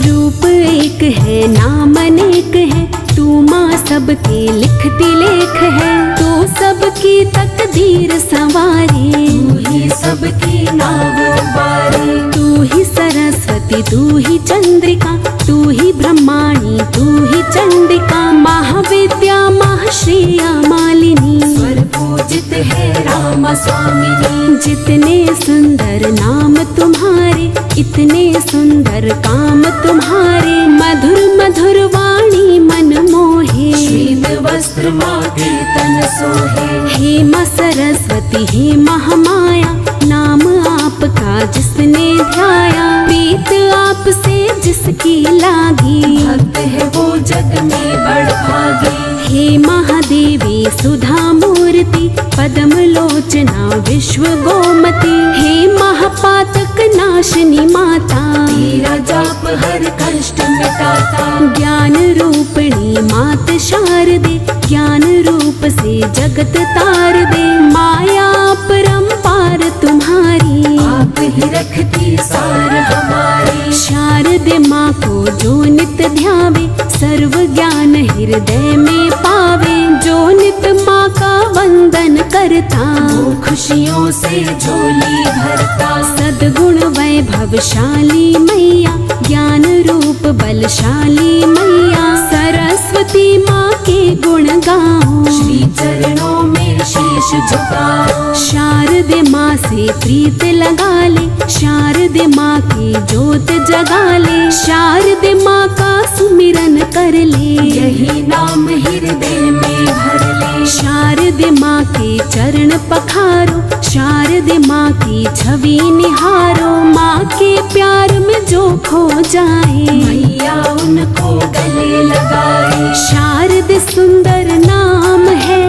Speaker 1: रूप एक है नाम अनेक है, तू माँ सबके लिखती लेख है। तू सबकी तकदीर संवारे,
Speaker 2: तू ही सबकी नाव उबारे।
Speaker 1: तू ही सरस्वती तू ही चंद्रिका, तू ही ब्रह्माणी तू ही चंडिका। महाविद्या महाश्रेया मालिनी,
Speaker 2: स्वर पूजित है रामा स्वामिनी।
Speaker 1: जितने सुंदर नाम तुम्हारे, इतने सुंदर काम तुम्हारे। मधुर मधुर वाणी मन मोहे,
Speaker 2: श्वेत वस्त्र माँ के तन सोहे।
Speaker 1: हे माँ सरस्वती हे महामाया, नाम आपका जिसने ध्याया। प्रीत आपसे जिसकी लागी,
Speaker 2: भक्त है वो जग में बड़ भागी।
Speaker 1: हे महादेवी सुधा मूर्ति, पद्म लोचना विश्व गोमती। हे महापातक नाशिनी माता,
Speaker 2: तेरा जाप हर कष्ट मिटाता।
Speaker 1: ज्ञान रूपिणी मात शारदे, ज्ञान रूप से जगत तार दे। माया परंपार तुम्हारी,
Speaker 2: आप ही रखती सार हमारी।
Speaker 1: शारदे माँ को जो नित ध्यावे, सर्व ज्ञान हृदय में पावे। जो नित माँ का वंदन करता,
Speaker 2: वो खुशियों से झोली भरता।
Speaker 1: सद्गुण वैभवशाली मैया, ज्ञान रूप बलशाली मैया। सरस्वती माँ के गुण गाओ,
Speaker 2: श्री चरणों में शीश झुकाओ।
Speaker 1: शारदे माँ से प्रीत लगा ले, शारदे माँ की जोत जगा ले। शारदे माँ का सुमिरन कर ले,
Speaker 2: यही नाम हृदय में भर ले।
Speaker 1: शारदे माँ के चरण पखारो, शारदे माँ की छवि निहारो। माँ के प्यार में जो खो जाए,
Speaker 2: मैया उनको गले लगाए।
Speaker 1: शारद सुंदर नाम है,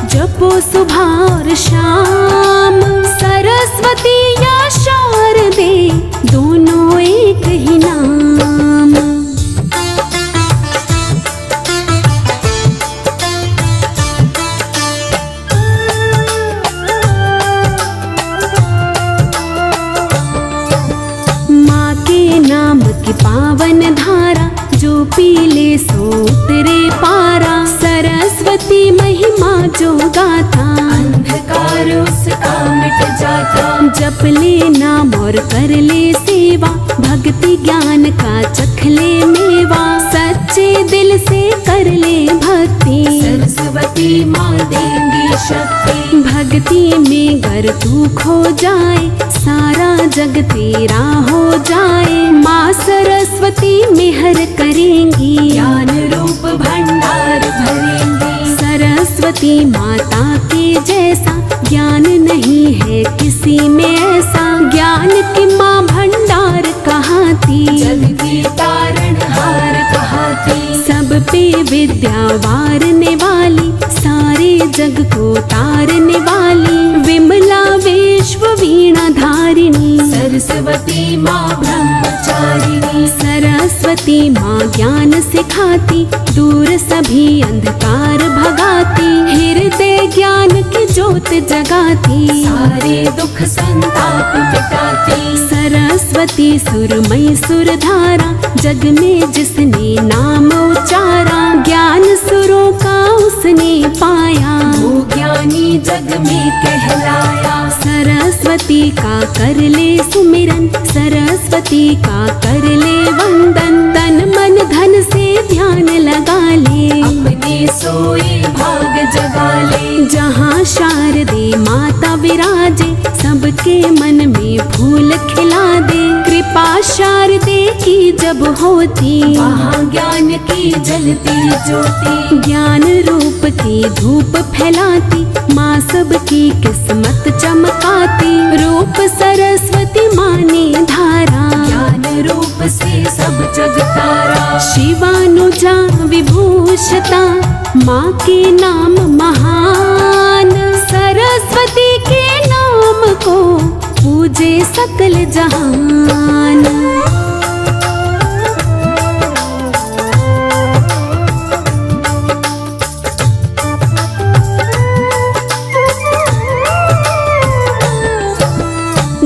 Speaker 1: जपो सुबह और शाम। सरस्वती या शारदे, दोनों एक ही नाम। माँ के नाम की पावन धारा, जो पीले सो उतरे पारा। सरस्वती महिमा जो गाता,
Speaker 2: अंधकार उसका मिट जाता।
Speaker 1: जप ले नाम और कर ले सेवा, भक्ति ज्ञान का चख ले मेवा। सच्चे दिल से कर ले भक्ति,
Speaker 2: सरस्वती माँ देंगी शक्ति।
Speaker 1: भक्ति में गर तू खो जाए, सारा जग तेरा हो जाए। माँ सरस्वती मेहर करेंगी,
Speaker 2: ज्ञान रूप भंडार
Speaker 1: सरस्वती माता के जैसा ज्ञान नहीं है किसी में ऐसा। ज्ञान की माँ भंडार कहाती,
Speaker 2: जग की तारणहार कहाती।
Speaker 1: सब पे विद्या वारने वाली, सारे जग को तारने वाली। विमला विश्व वीणा धारिणी,
Speaker 2: सरस्वती माँ ब्रह्मचारिणी।
Speaker 1: सरस्वती माँ ज्ञान सिखाती, दूर सभी अंधकार भगाती। हृदय ज्ञान की ज्योत जगाती,
Speaker 2: सारे दुख संताप मिटाती।
Speaker 1: सरस्वती सुरमयी सुरधारा, जग में जिसने नाम उचारा। ज्ञान सुरों का उसने पाया,
Speaker 2: वो ज्ञानी जग में कहलाया।
Speaker 1: सरस्वती का कर ले सुमिरन, सरस्वती का कर ले वंदन। तन मन धन से ध्यान लगा ले,
Speaker 2: अपने सोए भाग जगा ले।
Speaker 1: जहाँ शारदे माता विराजे, सबके मन में फूल खिला दे। कृपा शारदे की जब होती,
Speaker 2: वहाँ ज्ञान की जलती ज्योति।
Speaker 1: ज्ञान रूप की धूप फैलाती, माँ सबकी किस्मत चमकाती। रूप सरस्वती माँ ने धारा,
Speaker 2: ज्ञान रूप से सब जग तारा।
Speaker 1: शिवानुजा विभूषिता, माँ के नाम महान। सरस्वती के नाम को पूजे सकल जहान।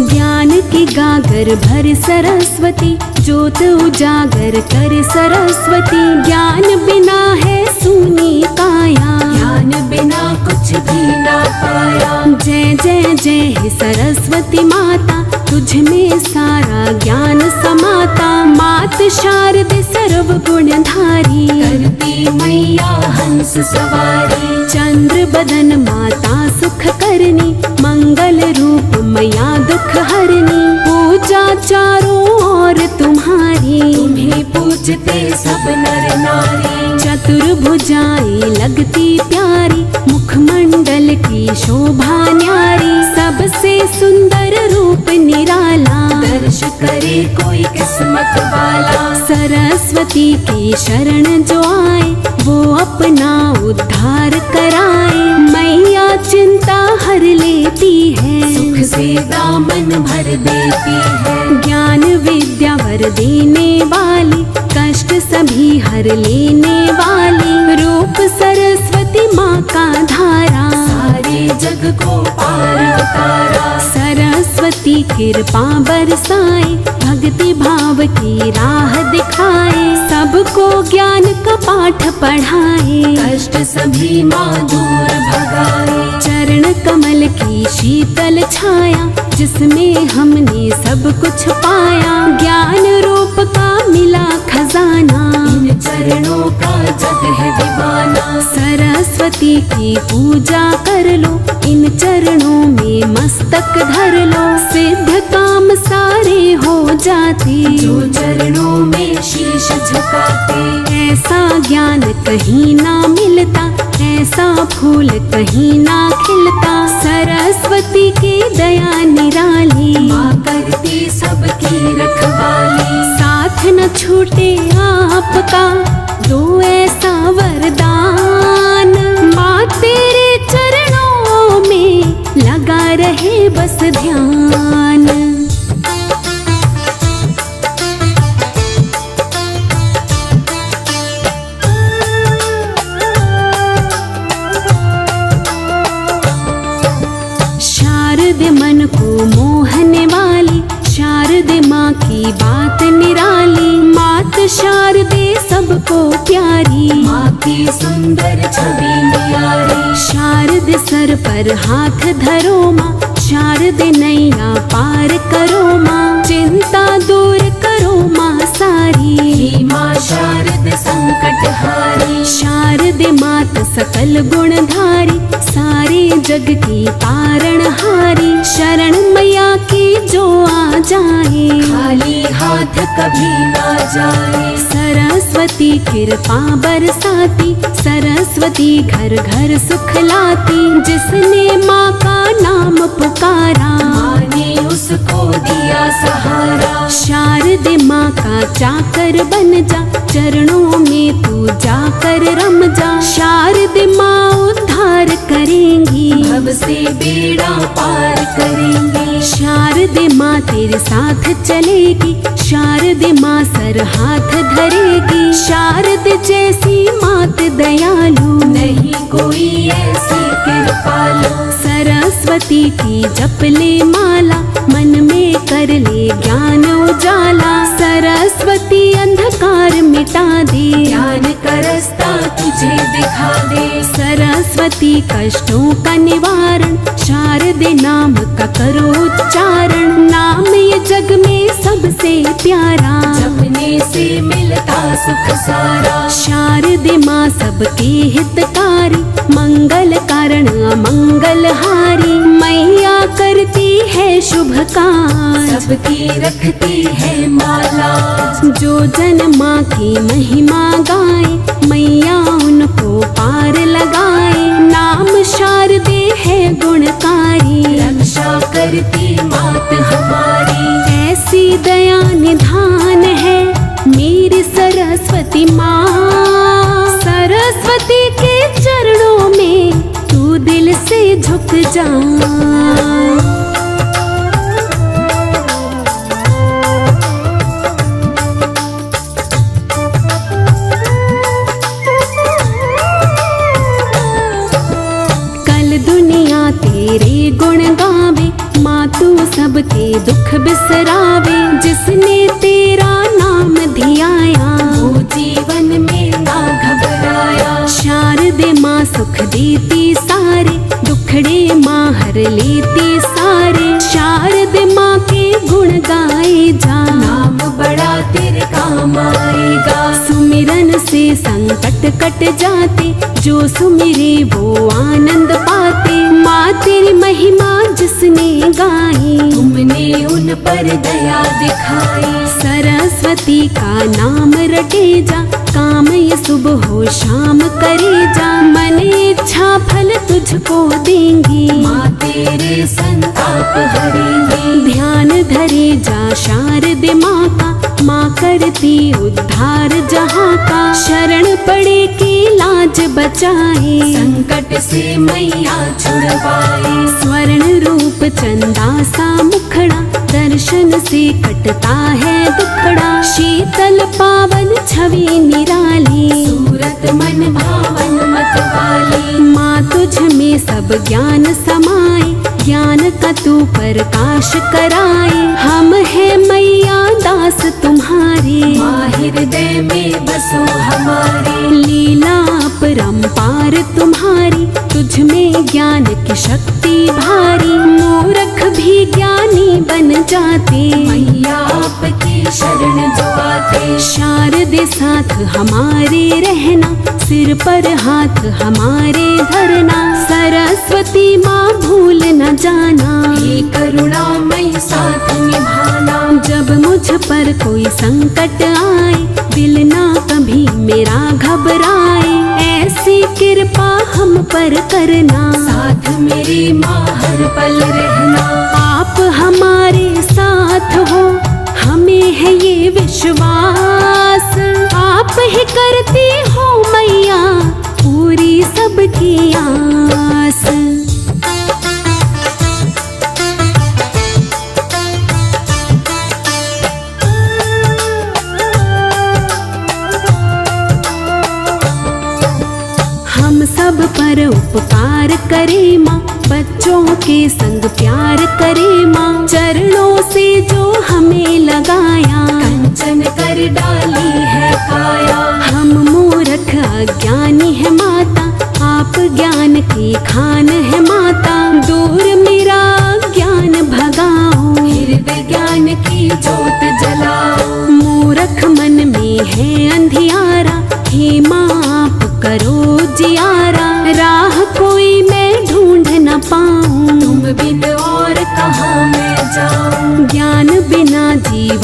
Speaker 1: ज्ञान की गागर भर सरस्वती, ज्योत उजागर कर सरस्वती। ज्ञान बिना है सूनी काया,
Speaker 2: ज्ञान बिना कुछ भी ना पाया।
Speaker 1: जय जय जय हे सरस्वती माता, तुझ में सारा ज्ञान समाता। मात शारदे सर्व गुणधारी,
Speaker 2: करती मैया हंस सवारी।
Speaker 1: चंद्र बदन माता सुख करनी, मंगल रूप मैया दुख हरनी। पूजा चारों ओर तुम्हारी,
Speaker 2: तुम्हें पूजते सब नर नारी।
Speaker 1: चतुर्भुजाएं लगती प्यारी, मुखमंडल की शोभा न्यारी। सबसे सुंदर रूप निराला,
Speaker 2: दर्श करे कोई किस्मत वाला।
Speaker 1: सरस्वती की शरण जो आए, वो अपना उद्धार कराए। मैया चिंता हर लेती है,
Speaker 2: सुख से दामन भर देती है।
Speaker 1: ज्ञान विद्या वर देने वाली, कष्ट सभी हर लेने वाली। रूप सरस्वती माँ का धारा,
Speaker 2: सारे जग को पार उतारा।
Speaker 1: सरस्वती कृपा बरसाए, भक्ति भाव की राह दिखाए। सबको ज्ञान का पाठ पढ़ाए,
Speaker 2: कष्ट सभी माँ दूर भगाए।
Speaker 1: चरण कमल की शीतल छाया, जिसमें हमने सब कुछ पाया। ज्ञान रूप का मिला खजाना,
Speaker 2: इन चरणों का जग है दीवाना।
Speaker 1: सरस्वती की पूजा कर लो, इन चरणों में मस्तक धर लो। सिद्ध काम सारे हो जाते,
Speaker 2: जो चरणों में शीश झुकाते।
Speaker 1: ऐसा ज्ञान कहीं ना मिलता, ऐसा फूल कहीं ना खिलता। सरस्वती की दया निराली,
Speaker 2: माँ करती सबकी रखवाली।
Speaker 1: साथ न छूटे आपका, दो ऐसा वरदान। माँ तेरे चरणों में लगा रहे बस ध्यान। शारदे मन को मोहने वाली, शारदे माँ की बात निराली। मात शारदे सबको प्यारी,
Speaker 2: माँ की सुंदर छवि न्यारी।
Speaker 1: शारदे सर पर हाथ धरो माँ, शारदे नैया पार करो माँ। चिंता दूर करो माँ सारी,
Speaker 2: हे माँ शारद संकट हारी।
Speaker 1: शारदे मात सकल गुणधारी, सारे जग की तारणहारी। शरण मैया कि जो आ जाए
Speaker 2: खाली हाथ कभी ना जाए।
Speaker 1: सरस्वती कृपा बरसाती, सरस्वती घर घर सुख लाती। जिसने माँ का नाम पुकारा
Speaker 2: माँ ने उसको दिया सहारा।
Speaker 1: शारदे माँ का चाकर बन जा, चरणों में तू जाकर रम जा। शारदे माँ उद्धार करेंगी,
Speaker 2: भव से बेड़ा पार करेंगी।
Speaker 1: शारदे माँ तेरे साथ चलेगी, शारदे माँ सर हाथ धरेगी। शारद जैसी मात दयालु
Speaker 2: नहीं कोई ऐसी कृपालु।
Speaker 1: सरस्वती की जप ले माला, मन में कर ले ज्ञान उजाला। सरस्वती अंधकार मिटा दे,
Speaker 2: ज्ञान का रास्ता तुझे दिखा दे।
Speaker 1: सरस्वती कष्टों का निवारण, शारदे नाम का करो उच्चारण। नाम ये जग में सबसे प्यारा,
Speaker 2: जपने से मिलता सुख सारा।
Speaker 1: शारदे माँ सबके हितकारी, मंगल कारण अमंगल हारी। मैया करती है शुभ कार्य,
Speaker 2: सबकी रखती है माला।
Speaker 1: जो जन माँ की महिमा गाए, मैया उनको पार लगाए। नाम शारदे है गुणकारी,
Speaker 2: रक्षा करती मात हमारी।
Speaker 1: ऐसी दया निधान है मेरी सरस्वती माँ। सरस्वती के चरणों में तू दिल से झुक जा। कल दुनिया तेरे गुण गावे, माँ तू सबके दुख बिसरावे। जिसने तेरा नाम धियाया,
Speaker 2: वो जीवन में ना घबराया।
Speaker 1: शारदे माँ सुख देती सारे, दुखड़े माँ हर लेती सारे। शारदे माँ के गुण गाए जा,
Speaker 2: नाम बड़ा तेरे काम आएगा।
Speaker 1: सुमिरन से संकट कट जाते, जो सुमिरे वो आनंद पाते। माँ तेरी महिमा जिसने गाई,
Speaker 2: तुमने उन पर दया दिखाई।
Speaker 1: सरस्वती का नाम रटे जा, काम ये सुबह हो शाम करे जा। मन इच्छा फल तुझको देंगी,
Speaker 2: माँ तेरे संताप हरेंगी।
Speaker 1: ध्यान धरे जा शारदे माँ का, माँ करती उद्धार जहाँ का। शरण पड़े की लाज बचाए,
Speaker 2: संकट से मैया छुड़वाए।
Speaker 1: स्वर्ण रूप चंदा सा मुखड़ा, दर्शन से कटता है दुखड़ा। शीतल पावन छवि निराली,
Speaker 2: सूरत मन भावन मत वाली।
Speaker 1: माँ तुझ में सब ज्ञान समाए, ज्ञान का तू प्रकाश कराए। हम है मैया दास तुम्हारे,
Speaker 2: माँ हृदय में बसो हमारे।
Speaker 1: लीला अपरंपार तुम्हारी, तुझ में ज्ञान की शक्ति भारी। मूर्ख भी ज्ञानी बन जाते,
Speaker 2: मैया आपकी शरण जो आते।
Speaker 1: शारदे साथ हमारे रहना, सिर पर हाथ हमारे धरना। सरस्वती माँ भूल न जाना,
Speaker 2: हे करुणामय साथ निभाना।
Speaker 1: जब मुझ पर कोई संकट आए, दिल ना कभी मेरा घबराए। ऐसी कृपा हम पर करना,
Speaker 2: साथ मेरी माँ हर पल रहना।
Speaker 1: आप हमारे साथ हो, हमें है ये विश्वास। आप ही करती हो मैया पूरी सबकी आस। हम सब पर उपकार करे माँ, बच्चों के संग प्यार करे माँ। चरणों से जो हमें लगाया,
Speaker 2: कंचन कर डाली है काया।
Speaker 1: हम मूर्ख अज्ञानी है माता, आप ज्ञान की खान है माता। दूर मेरा ज्ञान भगाओ,
Speaker 2: हृदय ज्ञान की जोत जलाओ।
Speaker 1: मूर्ख मन में है अंधियारा, हे माँ आप करो जियारा। राह कोई मैं ढूंढ न पाऊं,
Speaker 2: तुम बिन और कहाँ मैं जाऊं।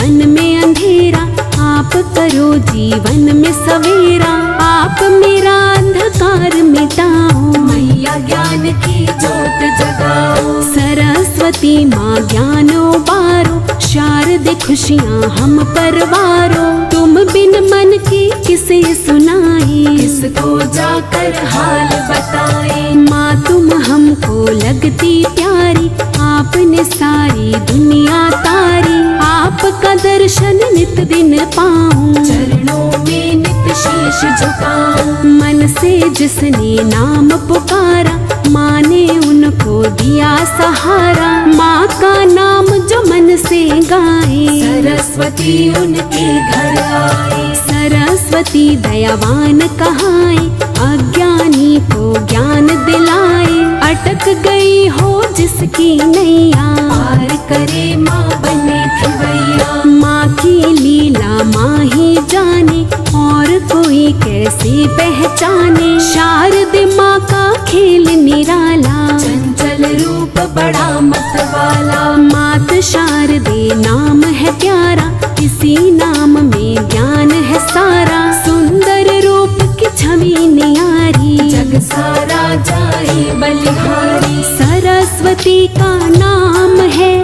Speaker 1: जीवन में अंधेरा, आप करो जीवन में सवेरा। आप मेरा अंधकार मिटाओ,
Speaker 2: मैया ज्ञान की ज्योत जगाओ।
Speaker 1: सरस्वती माँ ज्ञान उबारो, शारदे खुशियाँ हम परवारो। तुम बिन मन की किसे सुनाए,
Speaker 2: किसको जाकर हाल बताए।
Speaker 1: माँ तुम हमको लगती प्यारी, आपने सारी दुनिया तारी। आपका दर्शन नित दिन पाऊं,
Speaker 2: चरणों में नित शीश झुकाऊं।
Speaker 1: मन से जिसने नाम पुकारा, माँ ने उनको दिया सहारा। माँ का नाम जो मन से गाए,
Speaker 2: सरस्वती उनके घर आए।
Speaker 1: सरस्वती दयावान कहाए, अज्ञानी को ज्ञान दिलाए। अटक गई हो जिसकी नैया,
Speaker 2: पार करे माँ बने खिवैया।
Speaker 1: माँ की लीला माँ ही जाने, और कोई कैसे पहचाने। शारदे माँ का खेल निराला,
Speaker 2: चंचल रूप बड़ा मतवाला।
Speaker 1: मात शारदे नाम है प्यारा, इसी नाम में ज्ञान है सारा। सुंदर रूप की छवि न्यारी,
Speaker 2: जग सारा जाए बलिहारी।
Speaker 1: सरस्वती का नाम है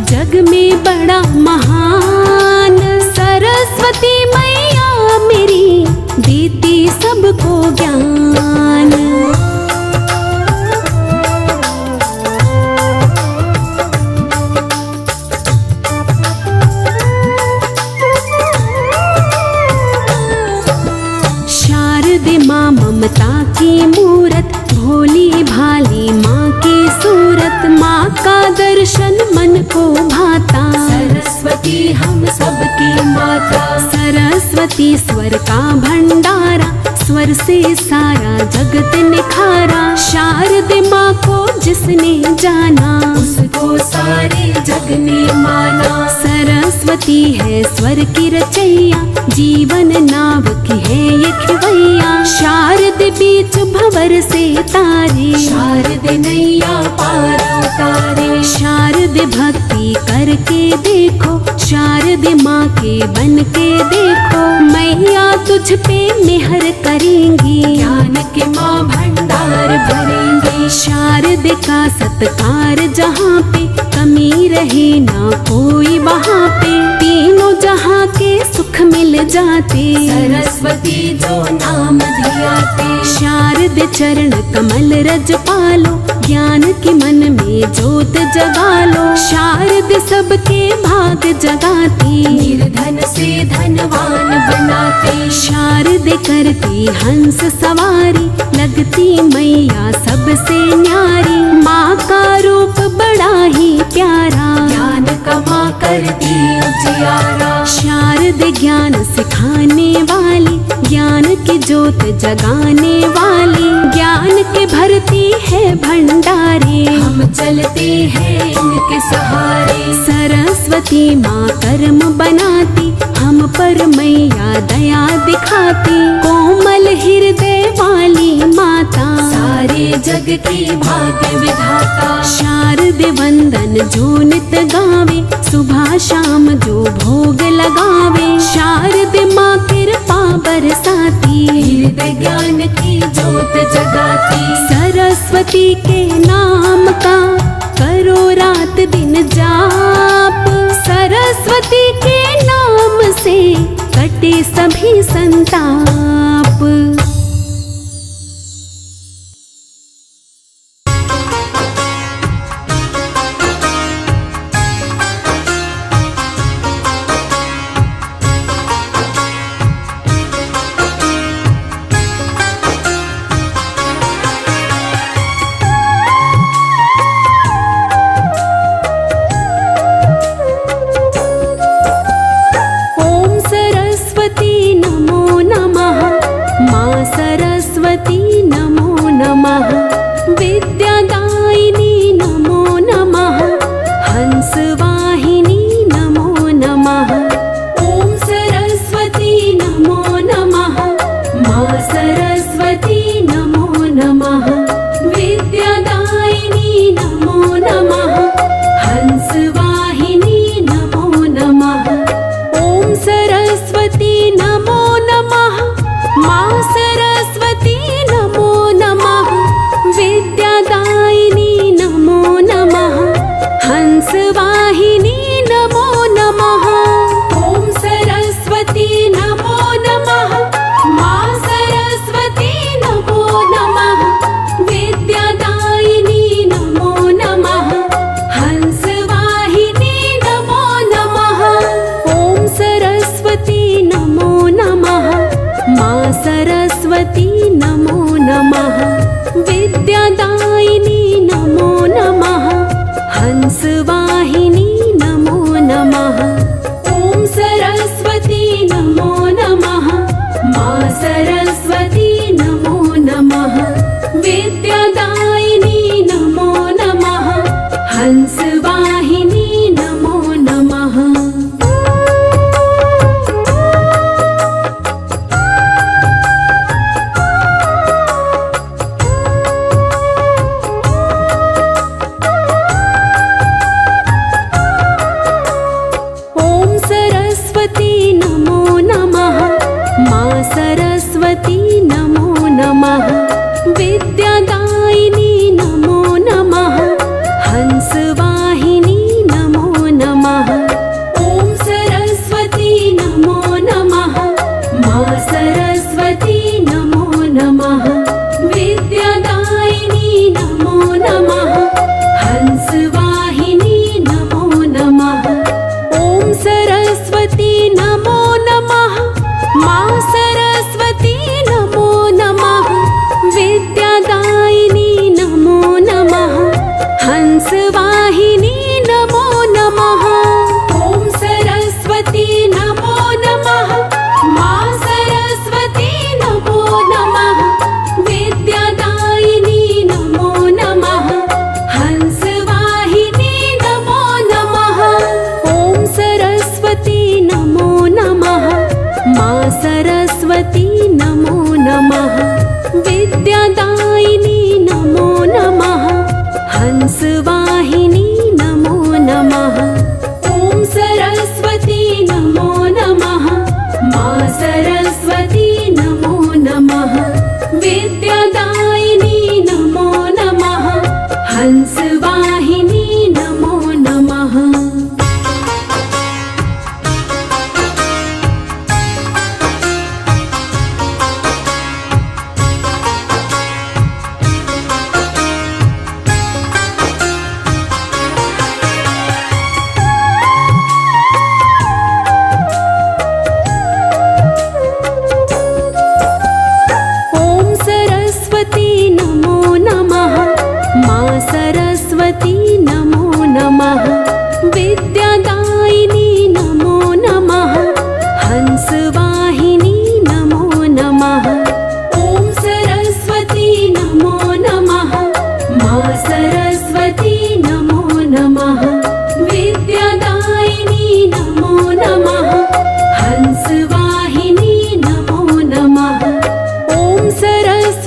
Speaker 1: जग में बड़ा महान। सरस्वती मैया मेरी देती सबको ज्ञान। शारदे माँ ममता की मूरत, भोली भाली माँ की सूरत। माँ का दर्शन मन को भाता,
Speaker 2: सरस्वती हम सबकी माता।
Speaker 1: सरस्वती स्वर का भंडारा, स्वर से सारा जगत निखारा। शारदे माँ को जिसने जाना,
Speaker 2: उसको सारे जग ने माना।
Speaker 1: सरस्वती है स्वर की रचैया, जीवन नाव की है ये खिवैया। शारद बीच भंवर से तारे,
Speaker 2: शारद नैया पार उतारे।
Speaker 1: शारद भक्ति करके देखो, शारद माँ के बन के देखो। मैया तुझ पे मेहर करेंगी,
Speaker 2: ज्ञान के माँ भंडार भरेंगे।
Speaker 1: शारद का सत्कार जहाँ पे, कमी रहे ना कोई वहाँ पे। तीनों जहाँ के सुख मिल जाते,
Speaker 2: सरस्वती जो नाम धियाते।
Speaker 1: शारद चरण कमल रज पालो, ज्ञान की मन में ज्योत जगा लो। शारद सबके भाग जगाती,
Speaker 2: निर्धन से धनवान बनाते।
Speaker 1: शारद करती हंस सवारी, लगती मैया सबसे न्यारी। माँ का रूप बड़ा ही प्यारा,
Speaker 2: ज्ञान कमा करती उजियारा।
Speaker 1: शारद ज्ञान सिखाने वाली, ज्ञान की ज्योत जगाने वाली। ज्ञान के भरती है भंडारे,
Speaker 2: हम चलते हैं इनके सहारे।
Speaker 1: सरस्वती माँ कर्म बनाती, हम पर मैया दया दिखाती। कोमल हृदय वाली माता,
Speaker 2: सारे जग की भाग्य विधाता।
Speaker 1: शारद वंदन जो नित गावे, सुबह शाम जो भोग लगावे। शारद माँ कृपा बरसाती,
Speaker 2: हृदय ज्ञान की ज्योत जगाती।
Speaker 1: सरस्वती के नाम का करो रात दिन जाप। सरस्वती के नाम से कटे सभी संताप।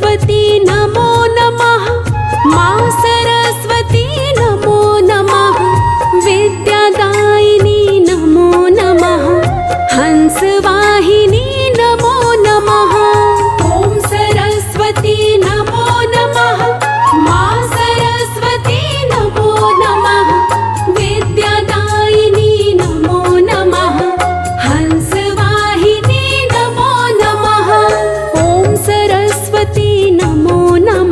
Speaker 1: सरस्वती नमो नमः। माँ सरस्वती नमो नमः। विद्यादायिनी नमो नमः। हंसवाहिनी नमो नमः। ॐ सरस्वती नमो नमः। माँ सरस्वती नमो नमः। विद्यादायिनी नमो नमः। हंसवाहिनी नमो नमः। ॐ सरस्वती नमो नमः।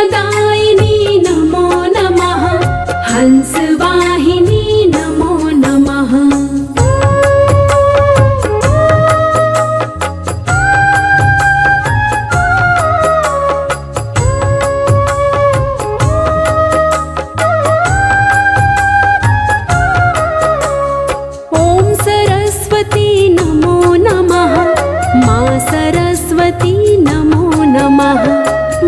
Speaker 1: विद्यादायिनी नमो नमः हंसवाहिनी नमो नमः ॐ सरस्वती नमो नमः मां सरस्वती नमो नमः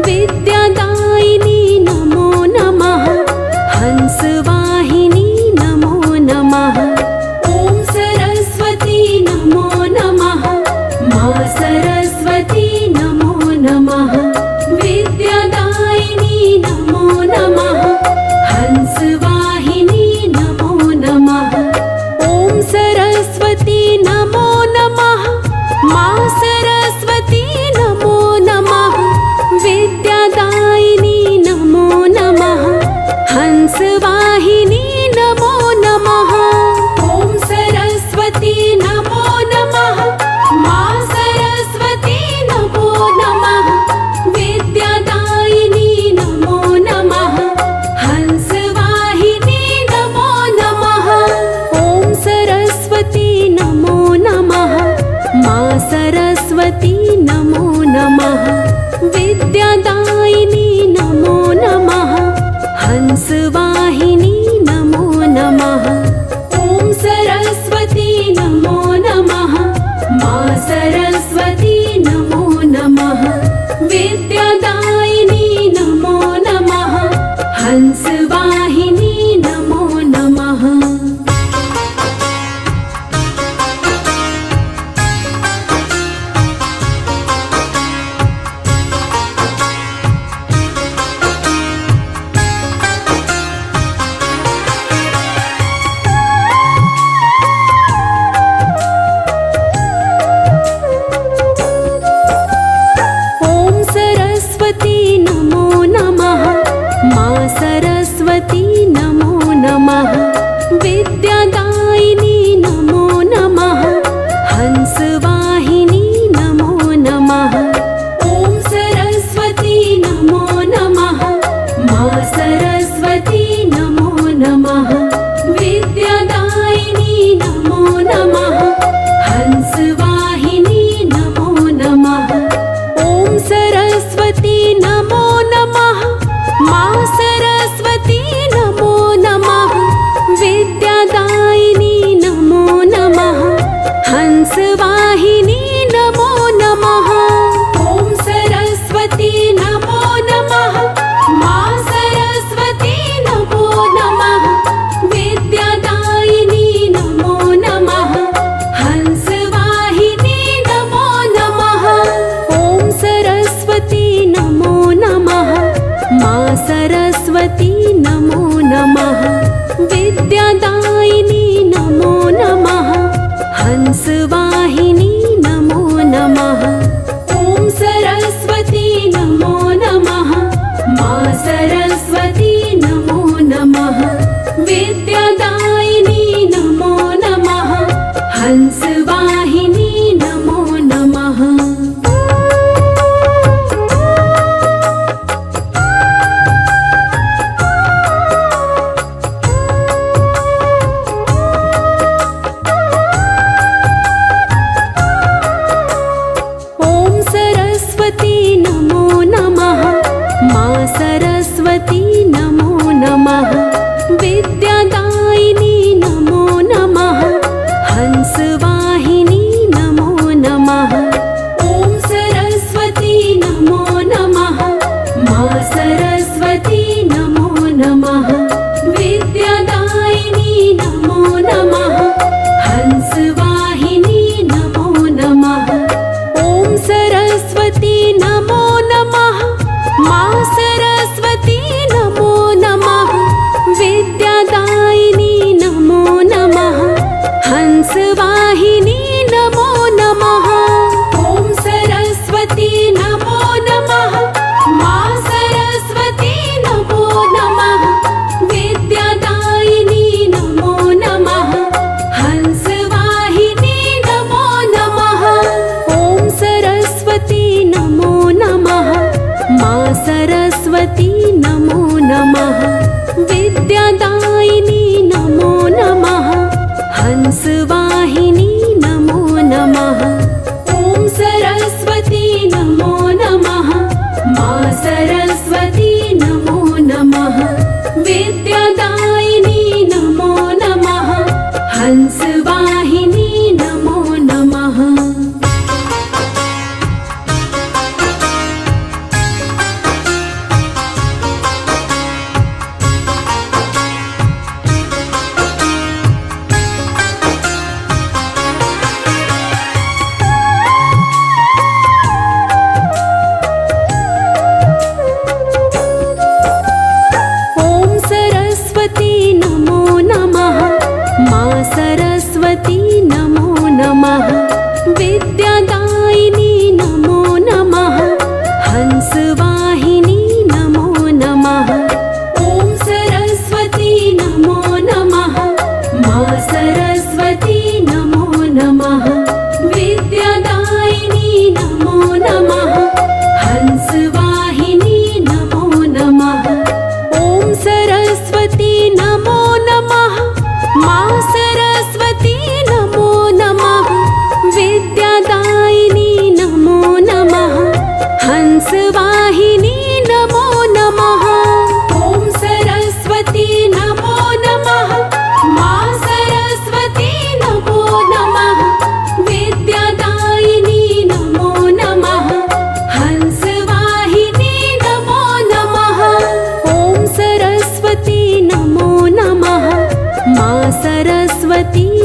Speaker 1: विद्यादायिनी नमो नमः हंसवाहिनी नमो नमः ॐ सरस्वती नमो नमः मां सरस्वती नमो नमः विद्यादायिनी नमो नमः हंसवाहिनी नमो नमः ॐ सरस्वती नमो नमः मां सरस्वती नमो नमः विद्यादायिनी नमो नमः हंसवाहिनी नमो नमः ॐ सरस्वती नमो नमः मां सरस्वती नमो नमः विद्यादायिनी नमो नमः हंसवाहिनी नमो नमः ॐ सरस्वती नमो नमः मां सरस्वती नमो नमः विद्यादायिनी नमो नमः हंसवाहिनी नमो नमः ॐ सरस्वती नमो नमः मां सरस्वती नमो नमः विद्यादायिनी नमो नमः हंसवाहिनी नमो नमः ॐ सरस्वती नमो नमः मां सरस्वती नमो नमः विद्यादायिनी नमो नमः हंसवाहिनी नमो नमः ॐ सरस्वती नमो नमः मां सरस्वती नमो नमः विद्यादायिनी नमो नमः हंसवाहिनी नमो नमः ॐ सरस्वती नमो नमः मां सरस्वती नमो नमः विद्यादायिनी नमो नमः हंसवाहिनी नमो नमः ॐ सरस्वती नमो नमः मां सरस्वती नमो नमः विद्यादायिनी नमो नमः हंसवाहिनी नमो नमः ॐ सरस्वती नमो नमः मां सरस्वती नमो नमः विद्यादायिनी नमो नमः हंसवाहिनी नमो नमः ॐ सरस्वती नमो नमः मां सरस्वती नमो नमः विद्यादायिनी नमो नमः हंसवाहिनी नमो नमः ॐ सरस्वती नमो नमः मां सरस्वती नमो नमः विद्यादायिनी नमो नमः हंसवाहिनी नमो नमः ॐ सरस्वती नमो नमः मां सरस्वती नमो नमः विद्यादायिनी नमो नमः हंसवाहिनी नमो नमः ॐ सरस्वती नमो नमः मां सरस्वती नमो नमः विद्यादायिनी सरस्वती